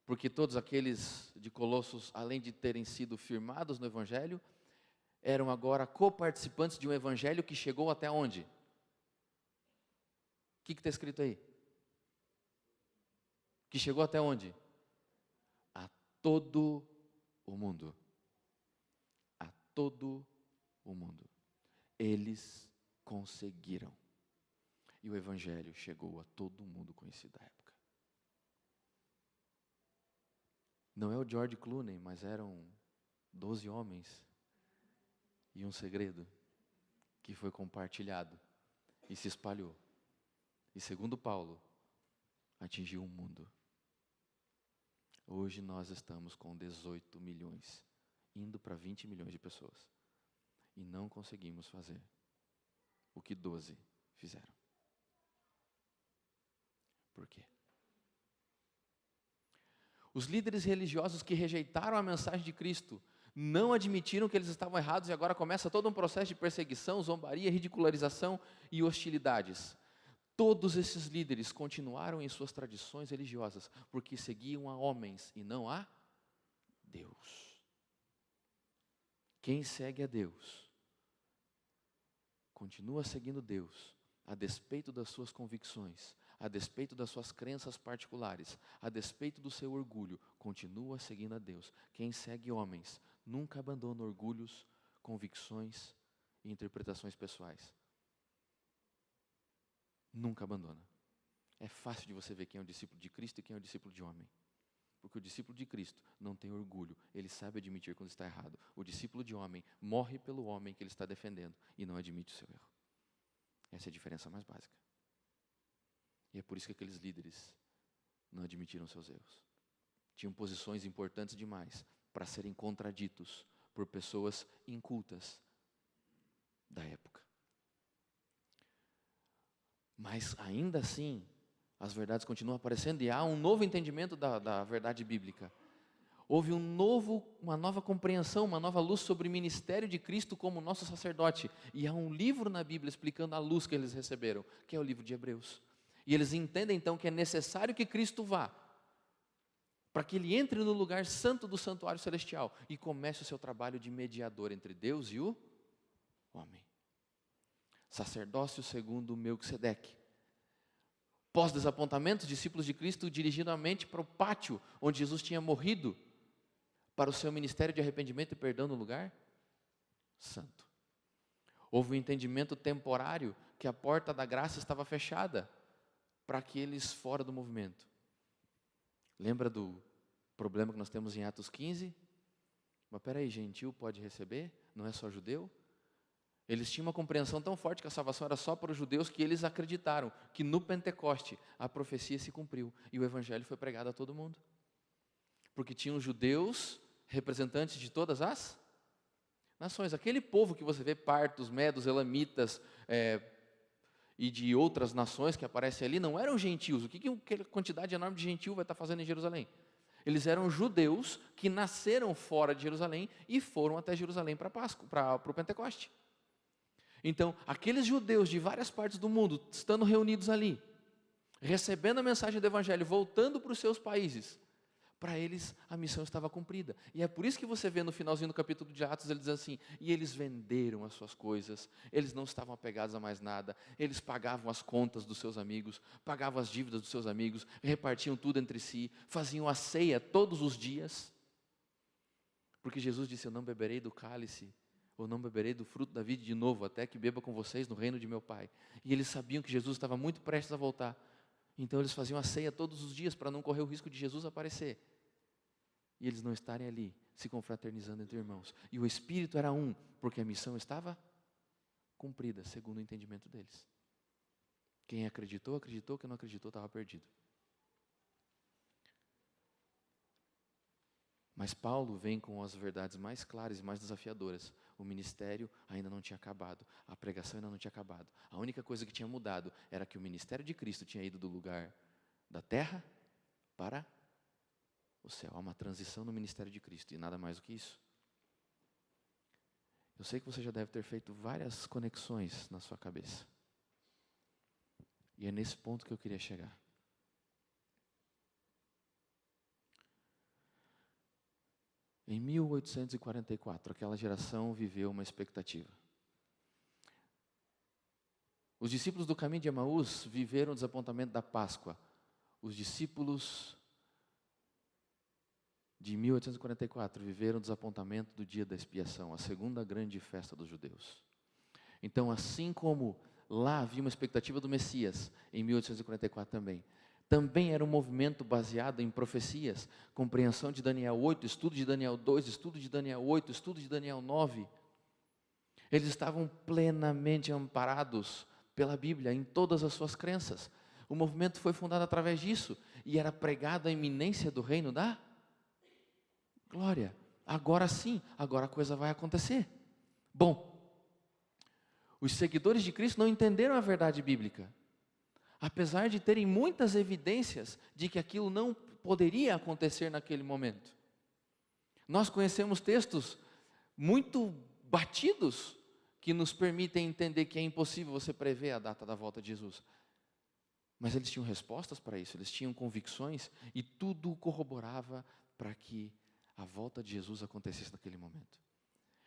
porque todos aqueles de Colossos, além de terem sido firmados no Evangelho, eram agora coparticipantes de um Evangelho que chegou até onde? O que está escrito aí? Que chegou até onde? A todo o mundo. A todo o mundo. Eles conseguiram. E o Evangelho chegou a todo mundo conhecido da época. Não é o George Clooney, mas eram 12 homens e um segredo que foi compartilhado e se espalhou. E segundo Paulo, atingiu o mundo. Hoje nós estamos com 18 milhões, indo para 20 milhões de pessoas. E não conseguimos fazer o que 12 fizeram. Por quê? Os líderes religiosos que rejeitaram a mensagem de Cristo não admitiram que eles estavam errados e agora começa todo um processo de perseguição, zombaria, ridicularização e hostilidades. Todos esses líderes continuaram em suas tradições religiosas porque seguiam a homens e não a Deus. Quem segue a Deus continua seguindo Deus a despeito das suas convicções, a despeito das suas crenças particulares, a despeito do seu orgulho, continua seguindo a Deus. Quem segue homens nunca abandona orgulhos, convicções e interpretações pessoais. Nunca abandona. É fácil de você ver quem é o discípulo de Cristo e quem é o discípulo de homem. Porque o discípulo de Cristo não tem orgulho, ele sabe admitir quando está errado. O discípulo de homem morre pelo homem que ele está defendendo e não admite o seu erro. Essa é a diferença mais básica. E é por isso que aqueles líderes não admitiram seus erros. Tinham posições importantes demais para serem contraditos por pessoas incultas da época. Mas ainda assim, as verdades continuam aparecendo e há um novo entendimento da verdade bíblica. Houve uma nova compreensão, uma nova luz sobre o ministério de Cristo como nosso sacerdote. E há um livro na Bíblia explicando a luz que eles receberam, que é o livro de Hebreus. E eles entendem então que é necessário que Cristo vá, para que Ele entre no lugar santo do santuário celestial e comece o seu trabalho de mediador entre Deus e o homem. Sacerdócio segundo Melquisedeque. Pós-desapontamento, os discípulos de Cristo dirigiram a mente para o pátio onde Jesus tinha morrido, para o seu ministério de arrependimento e perdão no lugar santo. Houve um entendimento temporário que a porta da graça estava fechada para aqueles fora do movimento. Lembra do problema que nós temos em Atos 15? Mas espera aí, gentil pode receber? Não é só judeu? Eles tinham uma compreensão tão forte que a salvação era só para os judeus que eles acreditaram que no Pentecoste a profecia se cumpriu e o evangelho foi pregado a todo mundo. Porque tinham judeus, representantes de todas as nações. Aquele povo que você vê, partos, medos, elamitas e de outras nações que aparecem ali, não eram gentios. O que aquela quantidade enorme de gentil vai estar fazendo em Jerusalém? Eles eram judeus que nasceram fora de Jerusalém e foram até Jerusalém para Páscoa, para o Pentecoste. Então, aqueles judeus de várias partes do mundo, estando reunidos ali, recebendo a mensagem do Evangelho, voltando para os seus países, para eles a missão estava cumprida. E é por isso que você vê no finalzinho do capítulo de Atos, ele diz assim: e eles venderam as suas coisas, eles não estavam apegados a mais nada, eles pagavam as contas dos seus amigos, pagavam as dívidas dos seus amigos, repartiam tudo entre si, faziam a ceia todos os dias. Porque Jesus disse: eu não beberei do cálice, ou não beberei do fruto da vida de novo, até que beba com vocês no reino de meu Pai. E eles sabiam que Jesus estava muito prestes a voltar. Então eles faziam a ceia todos os dias para não correr o risco de Jesus aparecer. E eles não estarem ali, se confraternizando entre irmãos. E o Espírito era um, porque a missão estava cumprida, segundo o entendimento deles. Quem acreditou, acreditou, quem não acreditou estava perdido. Mas Paulo vem com as verdades mais claras e mais desafiadoras. O ministério ainda não tinha acabado, a pregação ainda não tinha acabado. A única coisa que tinha mudado era que o ministério de Cristo tinha ido do lugar da terra para o céu. Há uma transição no ministério de Cristo e nada mais do que isso. Eu sei que você já deve ter feito várias conexões na sua cabeça. E é nesse ponto que eu queria chegar. Em 1844, aquela geração viveu uma expectativa. Os discípulos do caminho de Emaús viveram o desapontamento da Páscoa. Os discípulos de 1844 viveram o desapontamento do dia da expiação, a segunda grande festa dos judeus. Então, assim como lá havia uma expectativa do Messias, em 1844 também era um movimento baseado em profecias, compreensão de Daniel 8, estudo de Daniel 2, estudo de Daniel 8, estudo de Daniel 9. Eles estavam plenamente amparados pela Bíblia, em todas as suas crenças. O movimento foi fundado através disso, e era pregado a iminência do reino da glória. Agora sim, agora a coisa vai acontecer. Bom, os seguidores de Cristo não entenderam a verdade bíblica. Apesar de terem muitas evidências de que aquilo não poderia acontecer naquele momento. Nós conhecemos textos muito batidos que nos permitem entender que é impossível você prever a data da volta de Jesus. Mas eles tinham respostas para isso, eles tinham convicções e tudo corroborava para que a volta de Jesus acontecesse naquele momento.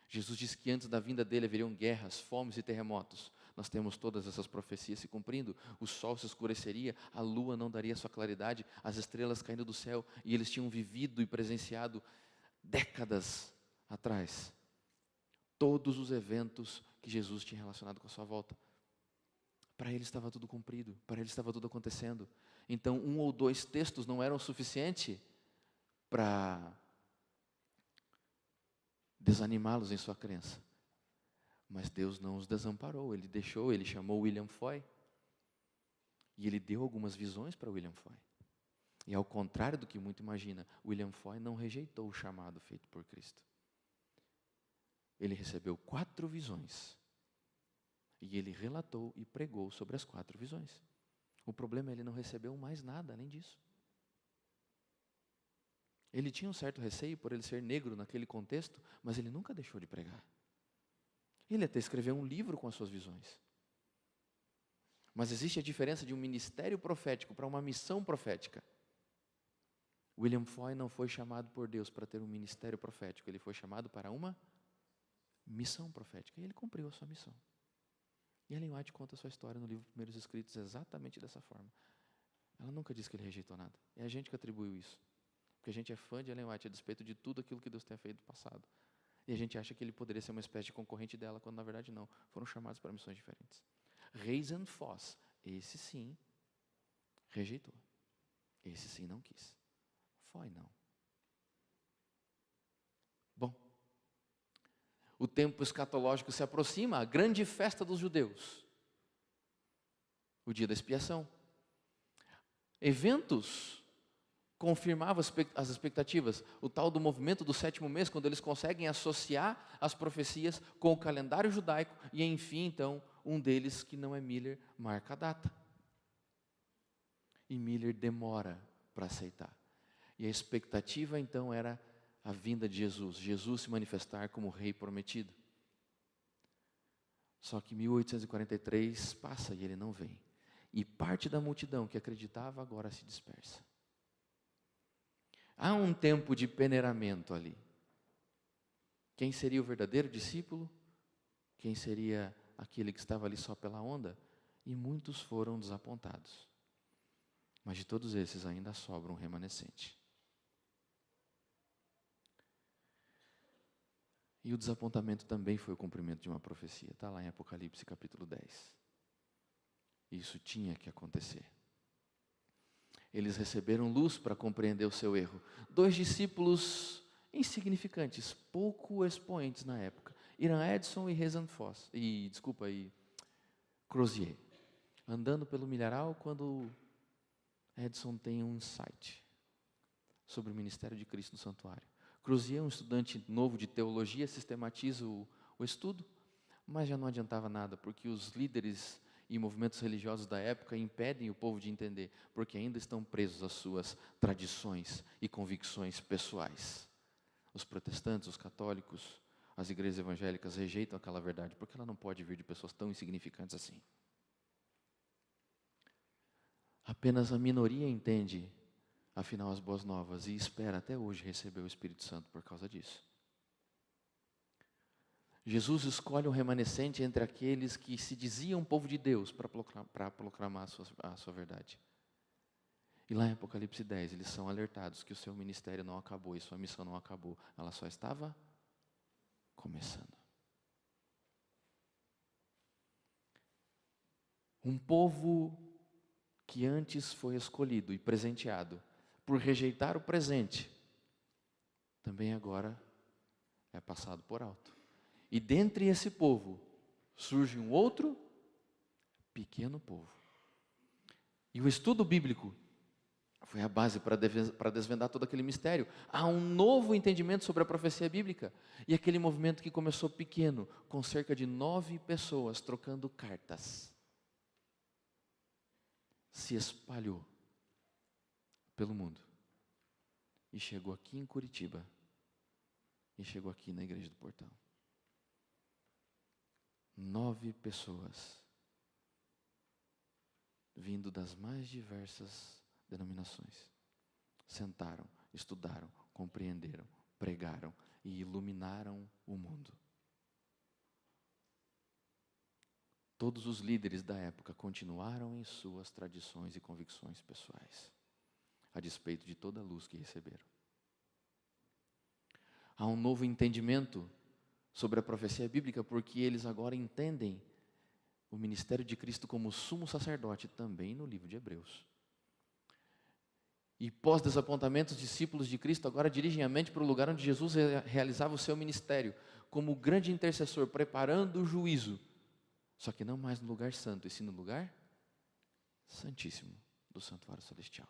Jesus disse que antes da vinda dele haveriam guerras, fomes e terremotos. Nós temos todas essas profecias se cumprindo. O sol se escureceria, a lua não daria sua claridade, as estrelas caindo do céu. E eles tinham vivido e presenciado décadas atrás todos os eventos que Jesus tinha relacionado com a sua volta. Para eles estava tudo cumprido, para eles estava tudo acontecendo. Então, 1 ou 2 textos não eram suficiente para desanimá-los em sua crença. Mas Deus não os desamparou, Ele chamou William Foy. E Ele deu algumas visões para William Foy. E ao contrário do que muito imagina, William Foy não rejeitou o chamado feito por Cristo. Ele recebeu 4 visões. E ele relatou e pregou sobre as 4 visões. O problema é que ele não recebeu mais nada além disso. Ele tinha um certo receio por ele ser negro naquele contexto, mas ele nunca deixou de pregar. Ele até escreveu um livro com as suas visões. Mas existe a diferença de um ministério profético para uma missão profética. William Foy não foi chamado por Deus para ter um ministério profético, ele foi chamado para uma missão profética, e ele cumpriu a sua missão. E Ellen White conta a sua história no livro Primeiros Escritos exatamente dessa forma. Ela nunca disse que ele rejeitou nada, é a gente que atribuiu isso. Porque a gente é fã de Ellen White a despeito de tudo aquilo que Deus tenha feito no passado. E a gente acha que ele poderia ser uma espécie de concorrente dela, quando na verdade não. Foram chamados para missões diferentes. Reis Foss, esse sim, rejeitou. Esse sim não quis. Foi não. Bom, o tempo escatológico se aproxima, a grande festa dos judeus. O dia da expiação. Eventos confirmavam as expectativas. O tal do movimento do 7º mês, quando eles conseguem associar as profecias com o calendário judaico, e enfim, então, um deles, que não é Miller, marca a data. E Miller demora para aceitar. E a expectativa então era a vinda de Jesus, Jesus se manifestar como rei prometido. Só que 1843 passa e ele não vem. E parte da multidão que acreditava agora se dispersa. Há um tempo de peneiramento ali. Quem seria o verdadeiro discípulo? Quem seria aquele que estava ali só pela onda? E muitos foram desapontados. Mas de todos esses ainda sobra um remanescente. E o desapontamento também foi o cumprimento de uma profecia. Está lá em Apocalipse capítulo 10. Isso tinha que acontecer. Eles receberam luz para compreender o seu erro. 2 discípulos insignificantes, pouco expoentes na época. Iran Edson e Crozier. Andando pelo milharal quando Edson tem um insight sobre o ministério de Cristo no santuário. Crozier, um estudante novo de teologia, sistematiza o estudo, mas já não adiantava nada, porque os líderes e movimentos religiosos da época impedem o povo de entender, porque ainda estão presos às suas tradições e convicções pessoais. Os protestantes, os católicos, as igrejas evangélicas rejeitam aquela verdade, porque ela não pode vir de pessoas tão insignificantes assim. Apenas a minoria entende, afinal, as boas novas e espera até hoje receber o Espírito Santo por causa disso. Jesus escolhe um remanescente entre aqueles que se diziam povo de Deus para proclamar a sua verdade. E lá em Apocalipse 10, eles são alertados que o seu ministério não acabou e sua missão não acabou. Ela só estava começando. Um povo que antes foi escolhido e presenteado por rejeitar o presente, também agora é passado por alto. E dentre esse povo surge um outro pequeno povo. E o estudo bíblico foi a base para desvendar todo aquele mistério. Há um novo entendimento sobre a profecia bíblica. E aquele movimento que começou pequeno, com cerca de 9 pessoas trocando cartas, se espalhou pelo mundo. E chegou aqui em Curitiba. E chegou aqui na Igreja do Portão. 9 pessoas, vindo das mais diversas denominações, sentaram, estudaram, compreenderam, pregaram e iluminaram o mundo. Todos os líderes da época continuaram em suas tradições e convicções pessoais, a despeito de toda a luz que receberam. Há um novo entendimento sobre a profecia bíblica, porque eles agora entendem o ministério de Cristo como sumo sacerdote, também no livro de Hebreus. E pós-desapontamento, os discípulos de Cristo agora dirigem a mente para o lugar onde Jesus realizava o seu ministério, como grande intercessor, preparando o juízo, só que não mais no lugar santo, e sim no lugar santíssimo do santuário celestial.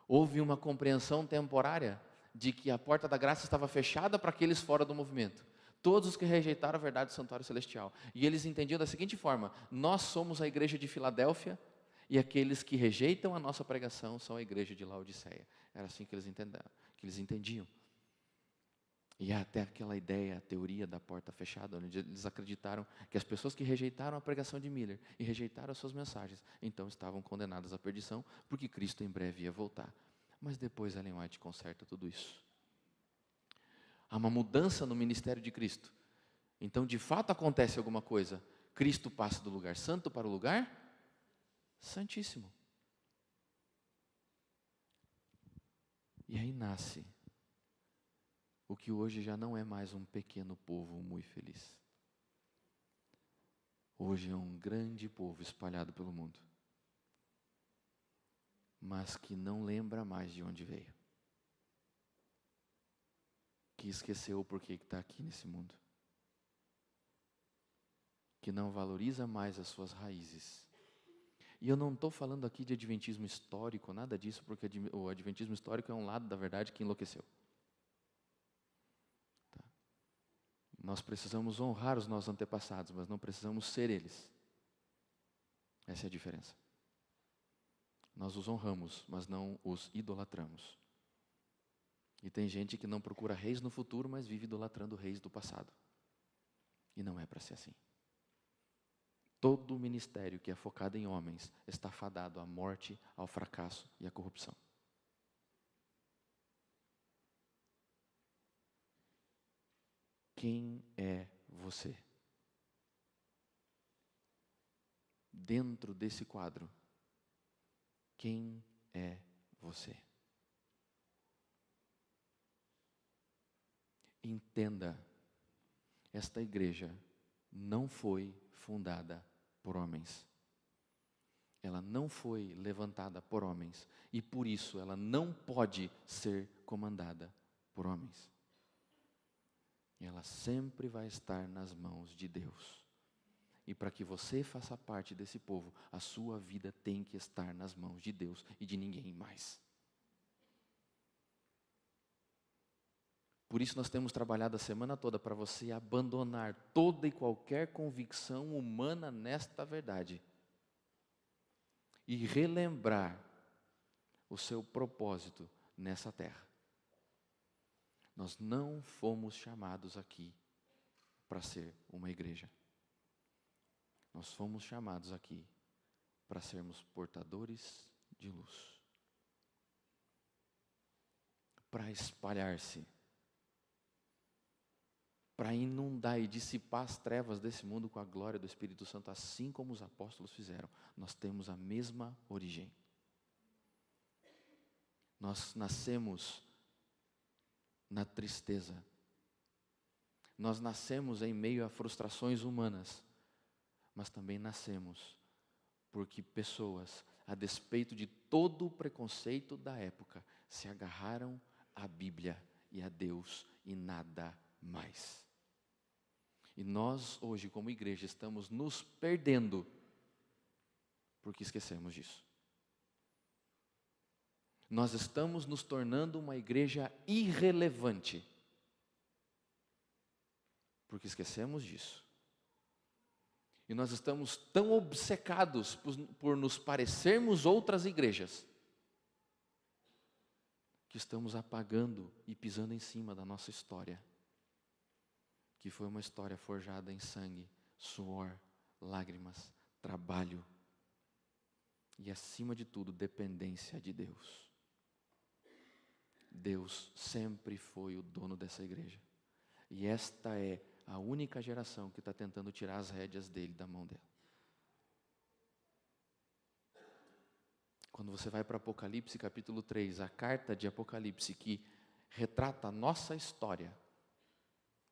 Houve uma compreensão temporária de que a porta da graça estava fechada para aqueles fora do movimento. Todos os que rejeitaram a verdade do santuário celestial. E eles entendiam da seguinte forma: nós somos a igreja de Filadélfia e aqueles que rejeitam a nossa pregação são a igreja de Laodiceia. Era assim que eles entendiam. E há até aquela ideia, a teoria da porta fechada, onde eles acreditaram que as pessoas que rejeitaram a pregação de Miller e rejeitaram as suas mensagens, então estavam condenadas à perdição, porque Cristo em breve ia voltar. Mas depois Ellen White conserta tudo isso. Há uma mudança no ministério de Cristo. Então, de fato, acontece alguma coisa. Cristo passa do lugar santo para o lugar santíssimo. E aí nasce o que hoje já não é mais um pequeno povo muito feliz. Hoje é um grande povo espalhado pelo mundo, mas que não lembra mais de onde veio, que esqueceu o porquê que está aqui nesse mundo, que não valoriza mais as suas raízes. E eu não estou falando aqui de adventismo histórico, nada disso, porque o adventismo histórico é um lado da verdade que enlouqueceu. Tá? Nós precisamos honrar os nossos antepassados, mas não precisamos ser eles. Essa é a diferença. Nós os honramos, mas não os idolatramos. E tem gente que não procura reis no futuro, mas vive idolatrando reis do passado. E não é para ser assim. Todo ministério que é focado em homens está fadado à morte, ao fracasso e à corrupção. Quem é você? Dentro desse quadro, quem é você? Entenda, esta igreja não foi fundada por homens. Ela não foi levantada por homens e por isso ela não pode ser comandada por homens. Ela sempre vai estar nas mãos de Deus. E para que você faça parte desse povo, a sua vida tem que estar nas mãos de Deus e de ninguém mais. Por isso nós temos trabalhado a semana toda para você abandonar toda e qualquer convicção humana nesta verdade. E relembrar o seu propósito nessa terra. Nós não fomos chamados aqui para ser uma igreja. Nós fomos chamados aqui para sermos portadores de luz. Para espalhar-se. Para inundar e dissipar as trevas desse mundo com a glória do Espírito Santo, assim como os apóstolos fizeram. Nós temos a mesma origem. Nós nascemos na tristeza. Nós nascemos em meio a frustrações humanas, mas também nascemos porque pessoas, a despeito de todo o preconceito da época, se agarraram à Bíblia e a Deus e nada mais. E nós hoje, como igreja, estamos nos perdendo porque esquecemos disso. Nós estamos nos tornando uma igreja irrelevante porque esquecemos disso. E nós estamos tão obcecados por nos parecermos outras igrejas que estamos apagando e pisando em cima da nossa história, que foi uma história forjada em sangue, suor, lágrimas, trabalho e, acima de tudo, dependência de Deus. Deus sempre foi o dono dessa igreja. E esta é a única geração que está tentando tirar as rédeas dele da mão dela. Quando você vai para Apocalipse capítulo 3, a carta de Apocalipse que retrata a nossa história.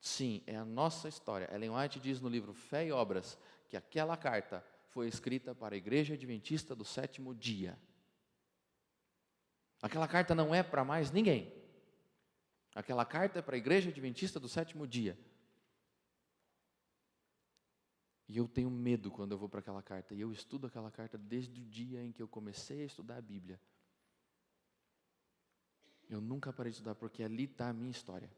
Sim, é a nossa história. Ellen White diz no livro Fé e Obras que aquela carta foi escrita para a Igreja Adventista do Sétimo Dia. Aquela carta não é para mais ninguém. Aquela carta é para a Igreja Adventista do Sétimo Dia. E eu tenho medo quando eu vou para aquela carta. E eu estudo aquela carta desde o dia em que eu comecei a estudar a Bíblia. Eu nunca parei de estudar porque ali está a minha história.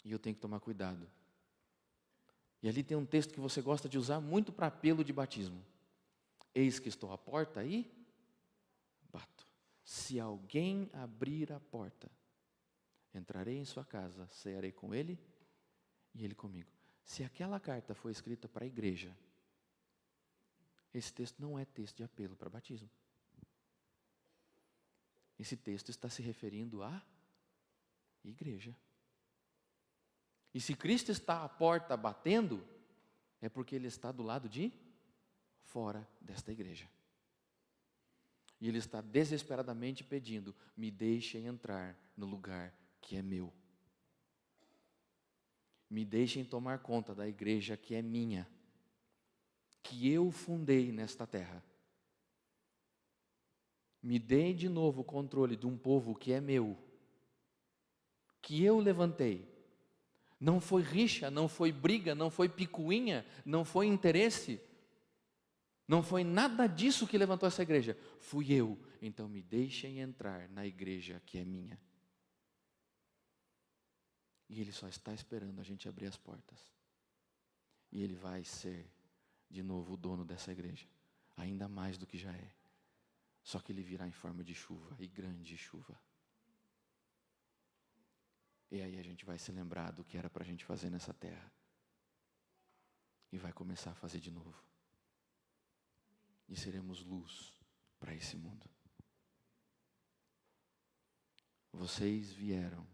E eu tenho que tomar cuidado. E ali tem um texto que você gosta de usar muito para apelo de batismo. Eis que estou à porta e bato. Se alguém abrir a porta, entrarei em sua casa, cearei com ele e ele comigo. Se aquela carta foi escrita para a igreja, esse texto não é texto de apelo para batismo. Esse texto está se referindo à igreja. E se Cristo está à porta batendo, é porque Ele está do lado de fora desta igreja. E Ele está desesperadamente pedindo, me deixem entrar no lugar que é meu. Me deixem tomar conta da igreja que é minha, que eu fundei nesta terra. Me deem de novo o controle de um povo que é meu, que eu levantei. Não foi rixa, não foi briga, não foi picuinha, não foi interesse. Não foi nada disso que levantou essa igreja. Fui eu. Então me deixem entrar na igreja que é minha. E Ele só está esperando a gente abrir as portas. E Ele vai ser, de novo, o dono dessa igreja. Ainda mais do que já é. Só que ele virá em forma de chuva, e grande chuva. E aí a gente vai se lembrar do que era para a gente fazer nessa terra. E vai começar a fazer de novo. E seremos luz para esse mundo. Vocês vieram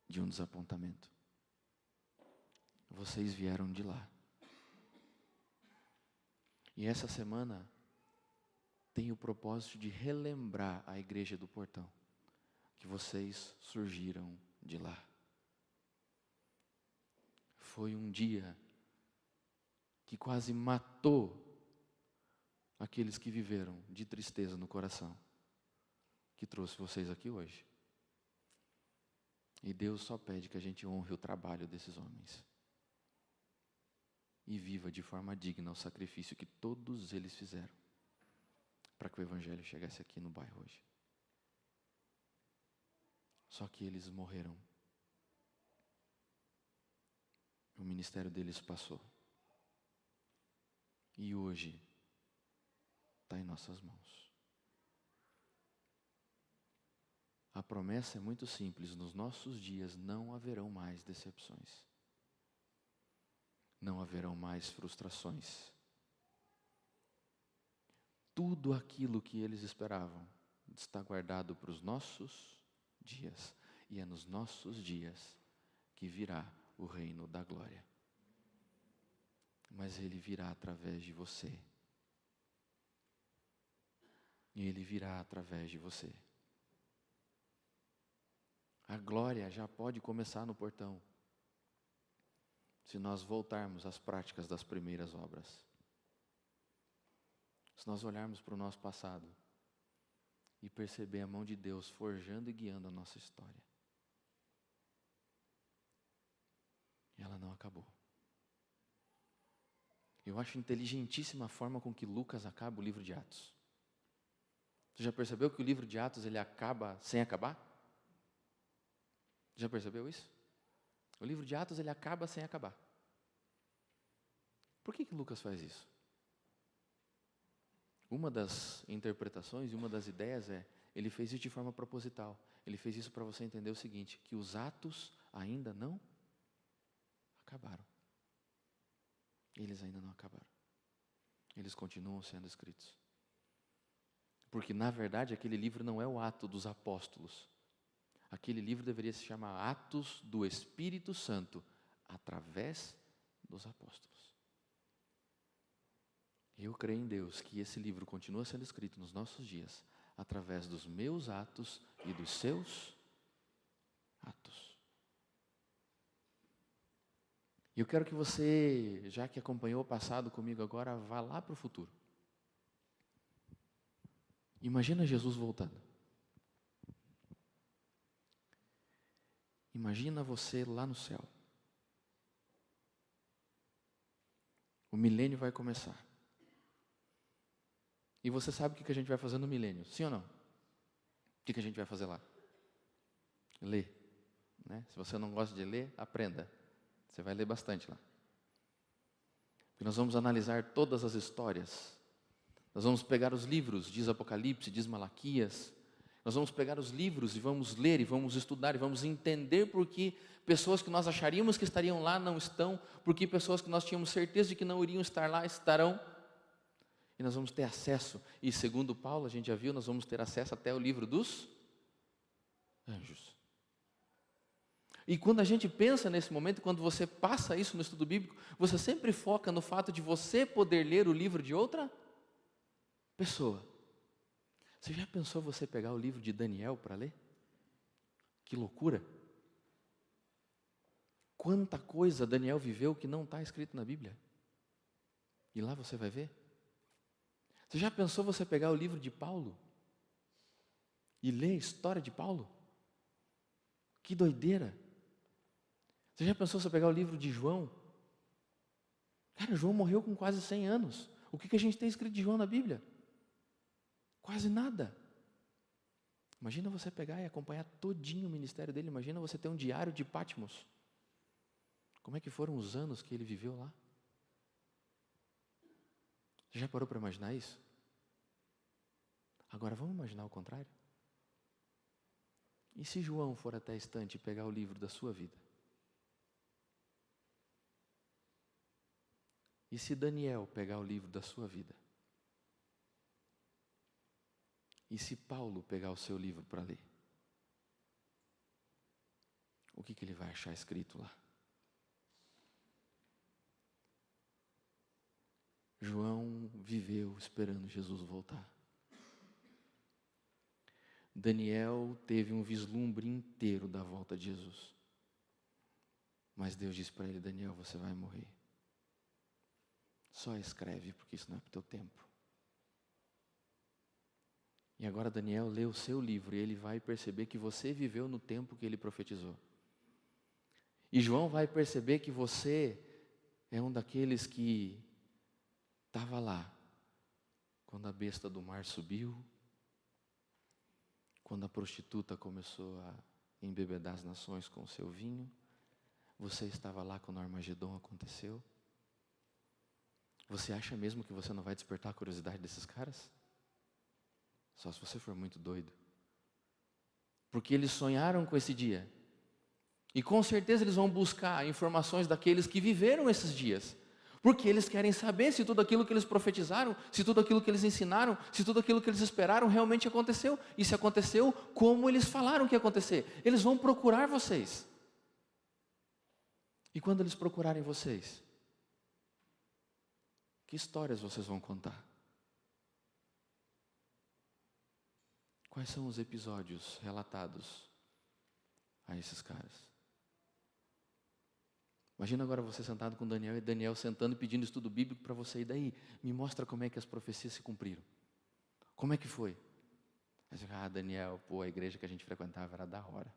de um desapontamento. Vocês vieram de lá. E essa semana tem o propósito de relembrar a igreja do Portão que vocês surgiram de lá. Foi um dia que quase matou aqueles que viveram de tristeza no coração, que trouxe vocês aqui hoje. E Deus só pede que a gente honre o trabalho desses homens e viva de forma digna o sacrifício que todos eles fizeram para que o Evangelho chegasse aqui no bairro hoje. Só que eles morreram. O ministério deles passou. E hoje está em nossas mãos. A promessa é muito simples: nos nossos dias não haverão mais decepções. Não haverão mais frustrações. Tudo aquilo que eles esperavam está guardado para os nossos dias. E é nos nossos dias que virá o reino da glória. Mas ele virá através de você. E ele virá através de você. A glória já pode começar no portão, se nós voltarmos às práticas das primeiras obras. Se nós olharmos para o nosso passado e perceber a mão de Deus forjando e guiando a nossa história. Ela não acabou. Eu acho inteligentíssima a forma com que Lucas acaba o livro de Atos. Você já percebeu que o livro de Atos ele acaba sem acabar? Já percebeu isso? O livro de Atos ele acaba sem acabar. Por que Lucas faz isso? Uma das interpretações e uma das ideias é, ele fez isso de forma proposital. Ele fez isso para você entender o seguinte, que os atos ainda não acabaram. Eles ainda não acabaram. Eles continuam sendo escritos. Porque, na verdade, aquele livro não é o ato dos apóstolos. Aquele livro deveria se chamar Atos do Espírito Santo, através dos apóstolos. Eu creio em Deus que esse livro continua sendo escrito nos nossos dias, através dos meus atos e dos seus atos. E eu quero que você, já que acompanhou o passado comigo agora, vá lá para o futuro. Imagina Jesus voltando. Imagina você lá no céu. O milênio vai começar. E você sabe o que a gente vai fazer no milênio, sim ou não? O que a gente vai fazer lá? Ler. Né? Se você não gosta de ler, aprenda. Você vai ler bastante lá. E nós vamos analisar todas as histórias. Nós vamos pegar os livros, diz Apocalipse, diz Malaquias. Nós vamos pegar os livros e vamos ler, e vamos estudar, e vamos entender por que pessoas que nós acharíamos que estariam lá não estão, por que pessoas que nós tínhamos certeza de que não iriam estar lá estarão. E nós vamos ter acesso, e segundo Paulo, a gente já viu, nós vamos ter acesso até o livro dos anjos. E quando a gente pensa nesse momento, quando você passa isso no estudo bíblico, você sempre foca no fato de você poder ler o livro de outra pessoa. Você já pensou você pegar o livro de Daniel para ler? Que loucura! Quanta coisa Daniel viveu que não está escrito na Bíblia. E lá você vai ver. Você já pensou você pegar o livro de Paulo e ler a história de Paulo? Que doideira! Você já pensou você pegar o livro de João? Cara, João morreu com quase 100 anos. O que a gente tem escrito de João na Bíblia? Quase nada. Imagina você pegar e acompanhar todinho o ministério dele. Imagina você ter um diário de Patmos. Como é que foram os anos que ele viveu lá? Você já parou para imaginar isso? Agora vamos imaginar o contrário? E se João for até a estante e pegar o livro da sua vida? E se Daniel pegar o livro da sua vida? E se Paulo pegar o seu livro para ler? O que ele vai achar escrito lá? João viveu esperando Jesus voltar. Daniel teve um vislumbre inteiro da volta de Jesus. Mas Deus disse para ele: Daniel, você vai morrer. Só escreve, porque isso não é para o teu tempo. E agora Daniel lê o seu livro e ele vai perceber que você viveu no tempo que ele profetizou. E João vai perceber que você é um daqueles que estava lá quando a besta do mar subiu, quando a prostituta começou a embebedar as nações com o seu vinho. Você estava lá quando o Armagedon aconteceu. Você acha mesmo que você não vai despertar a curiosidade desses caras? Só se você for muito doido. Porque eles sonharam com esse dia. E com certeza eles vão buscar informações daqueles que viveram esses dias. Porque eles querem saber se tudo aquilo que eles profetizaram, se tudo aquilo que eles ensinaram, se tudo aquilo que eles esperaram realmente aconteceu. E se aconteceu, como eles falaram que ia acontecer. Eles vão procurar vocês. E quando eles procurarem vocês, que histórias vocês vão contar? Quais são os episódios relatados a esses caras? Imagina agora você sentado com Daniel e Daniel sentando e pedindo estudo bíblico para você. E daí, me mostra como é que as profecias se cumpriram. Como é que foi? Aí você fala: Daniel, a igreja que a gente frequentava era da hora.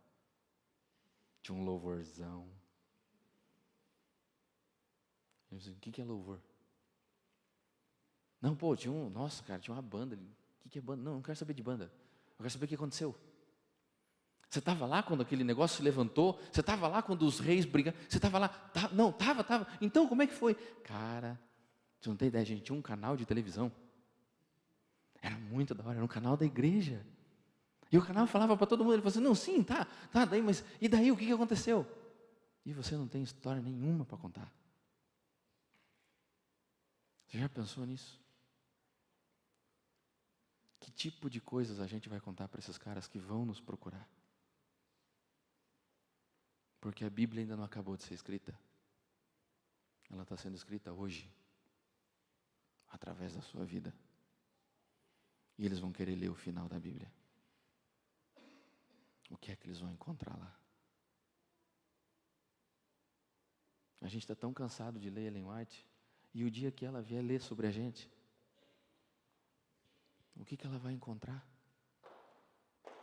Tinha um louvorzão. Eu disse: o que é louvor? Não, tinha nossa, cara, tinha uma banda. O que é banda? Não quero saber de banda. Eu quero saber o que aconteceu. Você estava lá quando aquele negócio se levantou? Você estava lá quando os reis brigaram? Você estava lá? Não, estava. Então, como é que foi? Cara, você não tem ideia, a gente tinha um canal de televisão. Era muito da hora, era um canal da igreja. E o canal falava para todo mundo, ele falou assim: não, sim, tá, daí, mas e daí, o que aconteceu? E você não tem história nenhuma para contar. Você já pensou nisso? Que tipo de coisas a gente vai contar para esses caras que vão nos procurar? Porque a Bíblia ainda não acabou de ser escrita. Ela está sendo escrita hoje, através da sua vida. E eles vão querer ler o final da Bíblia. O que é que eles vão encontrar lá? A gente está tão cansado de ler Ellen White. E o dia que ela vier ler sobre a gente, o que ela vai encontrar?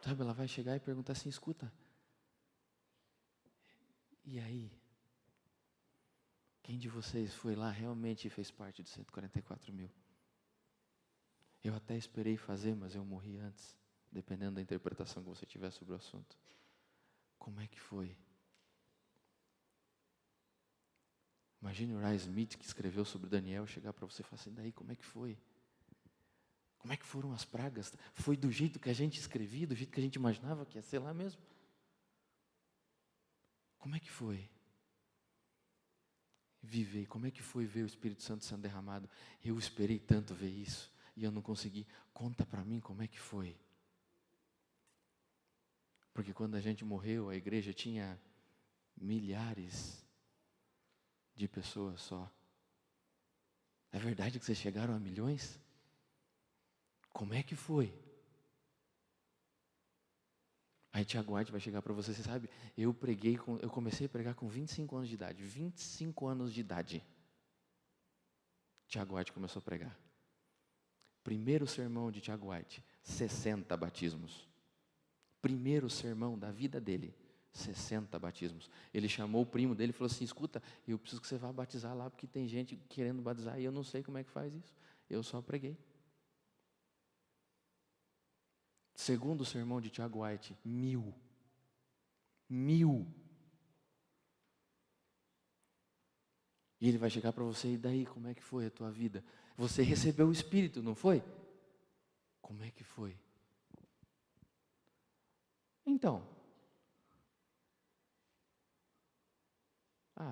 Sabe, ela vai chegar e perguntar assim: escuta, e aí? Quem de vocês foi lá realmente e fez parte dos 144 mil? Eu até esperei fazer, mas eu morri antes, dependendo da interpretação que você tiver sobre o assunto. Como é que foi? Imagine o Ray Smith, que escreveu sobre Daniel, chegar para você e falar assim: daí, como é que foi? Como é que foram as pragas? Foi do jeito que a gente escrevia, do jeito que a gente imaginava que ia ser lá mesmo? Como é que foi viver? Como é que foi ver o Espírito Santo sendo derramado? Eu esperei tanto ver isso e eu não consegui. Conta para mim como é que foi. Porque quando a gente morreu, a igreja tinha milhares de pessoas só. É verdade que vocês chegaram a milhões? Como é que foi? Aí Tiago White vai chegar para você sabe, eu comecei a pregar com 25 anos de idade. 25 anos de idade. Tiago White começou a pregar. Primeiro sermão de Tiago White, 60 batismos. Primeiro sermão da vida dele, 60 batismos. Ele chamou o primo dele e falou assim: escuta, eu preciso que você vá batizar lá, porque tem gente querendo batizar e eu não sei como é que faz isso. Eu só preguei. Segundo sermão de Tiago White, 1000. E ele vai chegar para você: e daí, como é que foi a tua vida? Você recebeu o Espírito, não foi? Como é que foi? Então,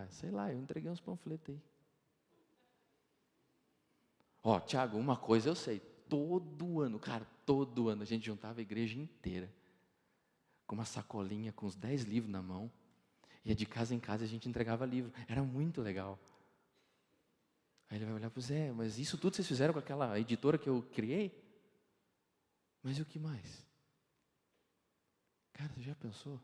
sei lá, eu entreguei uns panfletos aí. Ó, Tiago, uma coisa eu sei, todo ano a gente juntava a igreja inteira, com uma sacolinha, com uns 10 livros na mão, ia de casa em casa e a gente entregava livro, era muito legal. Aí ele vai olhar para Zé, mas isso tudo vocês fizeram com aquela editora que eu criei? Mas e o que mais? Cara, você já pensou?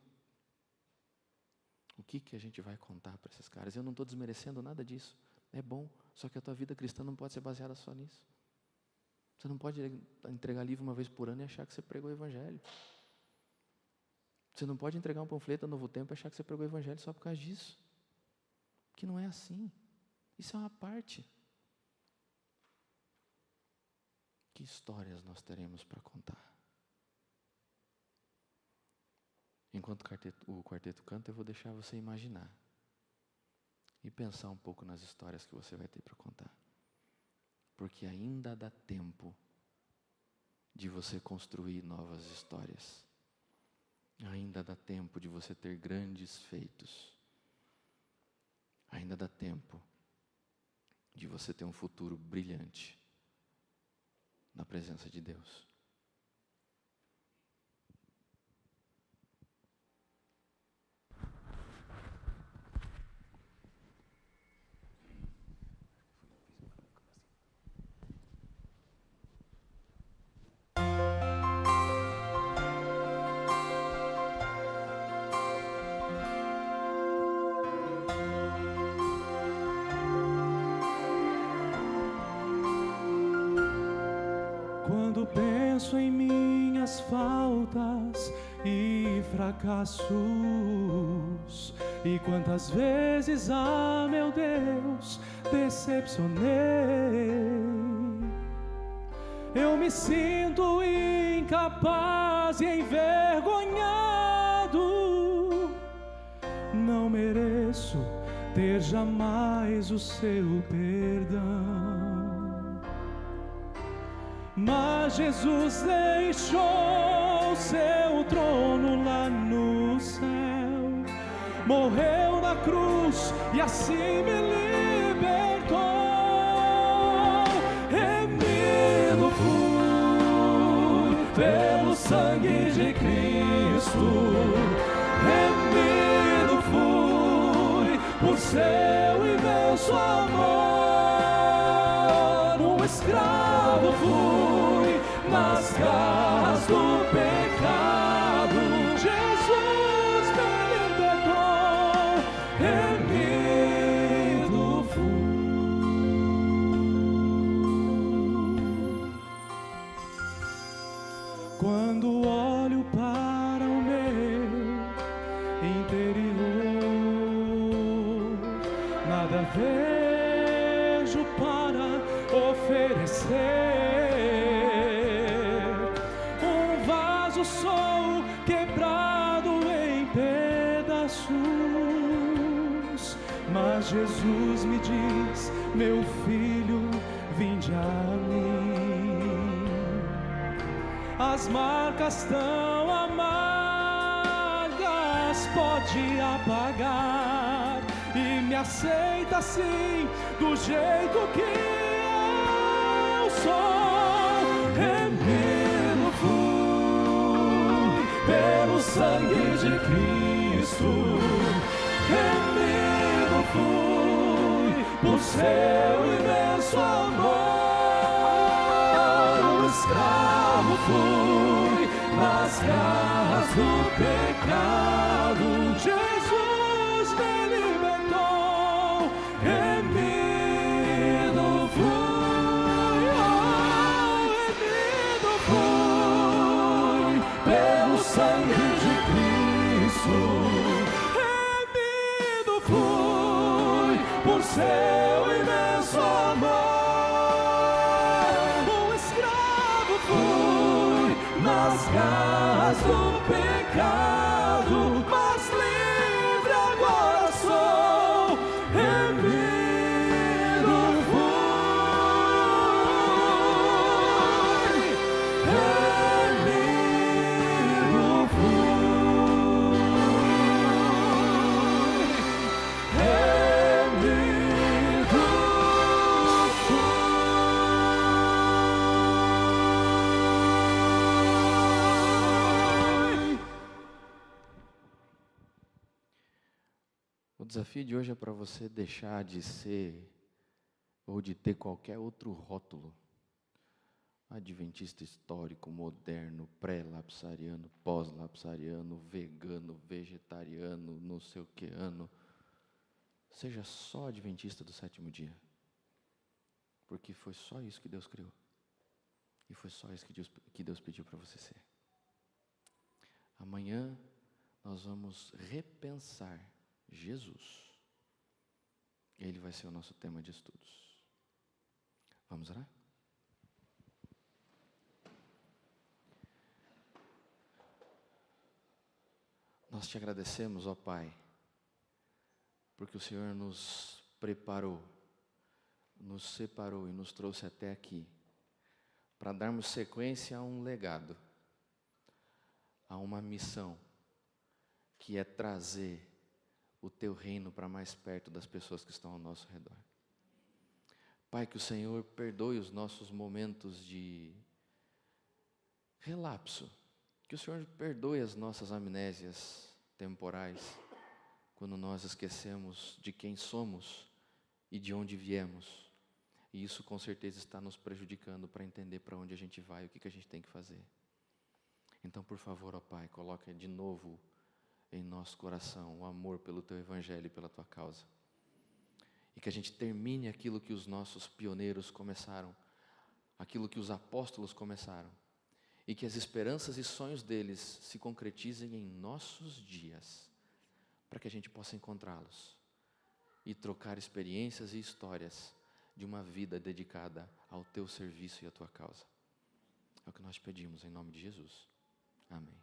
O que a gente vai contar para esses caras? Eu não estou desmerecendo nada disso, é bom, só que a tua vida cristã não pode ser baseada só nisso. Você não pode entregar livro uma vez por ano e achar que você pregou o evangelho. Você não pode entregar um panfleto no Novo Tempo e achar que você pregou o evangelho só por causa disso. Que não é assim. Isso é uma parte. Que histórias nós teremos para contar? Enquanto o quarteto canta, eu vou deixar você imaginar e pensar um pouco nas histórias que você vai ter para contar. Porque ainda dá tempo de você construir novas histórias. Ainda dá tempo de você ter grandes feitos. Ainda dá tempo de você ter um futuro brilhante na presença de Deus. Quando penso em minhas faltas e fracassos, e quantas vezes, meu Deus, decepcionei, eu me sinto incapaz e envergonhado. Não mereço ter jamais o seu perdão. Mas Jesus deixou seu trono lá no céu, morreu na cruz e assim me libertou. Remido fui pelo sangue de Cristo, remido fui por seu imenso amor. Um escravo fui nas garras do pecado, Jesus me libertou, remido fui. Quando olho para o meu interior, nada vejo para oferecer. Sou quebrado em pedaços, mas Jesus me diz: meu filho, vinde a mim. As marcas tão amargas pode apagar e me aceita assim, do jeito que eu sou. Remido fui pelo sangue de Cristo, remido fui por seu imenso amor. Um escravo fui nas garras do pecado, Jesus me libertou, remido fui, remido fui pelo sangue de Cristo, remido fui por seu imenso amor. Um escravo fui nas garras do pecado, mas livre agora sou, remido fui, desafio de hoje é para você deixar de ser ou de ter qualquer outro rótulo. Adventista histórico, moderno, pré-lapsariano, pós-lapsariano, vegano, vegetariano, não sei o que ano. Seja só adventista do sétimo dia. Porque foi só isso que Deus criou. E foi só isso que Deus pediu para você ser. Amanhã nós vamos repensar Jesus. Ele vai ser o nosso tema de estudos. Vamos orar? Nós te agradecemos, ó Pai, porque o Senhor nos preparou, nos separou e nos trouxe até aqui, para darmos sequência a um legado, a uma missão, que é trazer o Teu reino para mais perto das pessoas que estão ao nosso redor. Pai, que o Senhor perdoe os nossos momentos de relapso, que o Senhor perdoe as nossas amnésias temporais, quando nós esquecemos de quem somos e de onde viemos. E isso com certeza está nos prejudicando para entender para onde a gente vai, o que a gente tem que fazer. Então, por favor, ó Pai, coloca de novo em nosso coração o amor pelo Teu Evangelho e pela Tua causa. E que a gente termine aquilo que os nossos pioneiros começaram, aquilo que os apóstolos começaram. E que as esperanças e sonhos deles se concretizem em nossos dias, para que a gente possa encontrá-los e trocar experiências e histórias de uma vida dedicada ao Teu serviço e à Tua causa. É o que nós pedimos em nome de Jesus. Amém.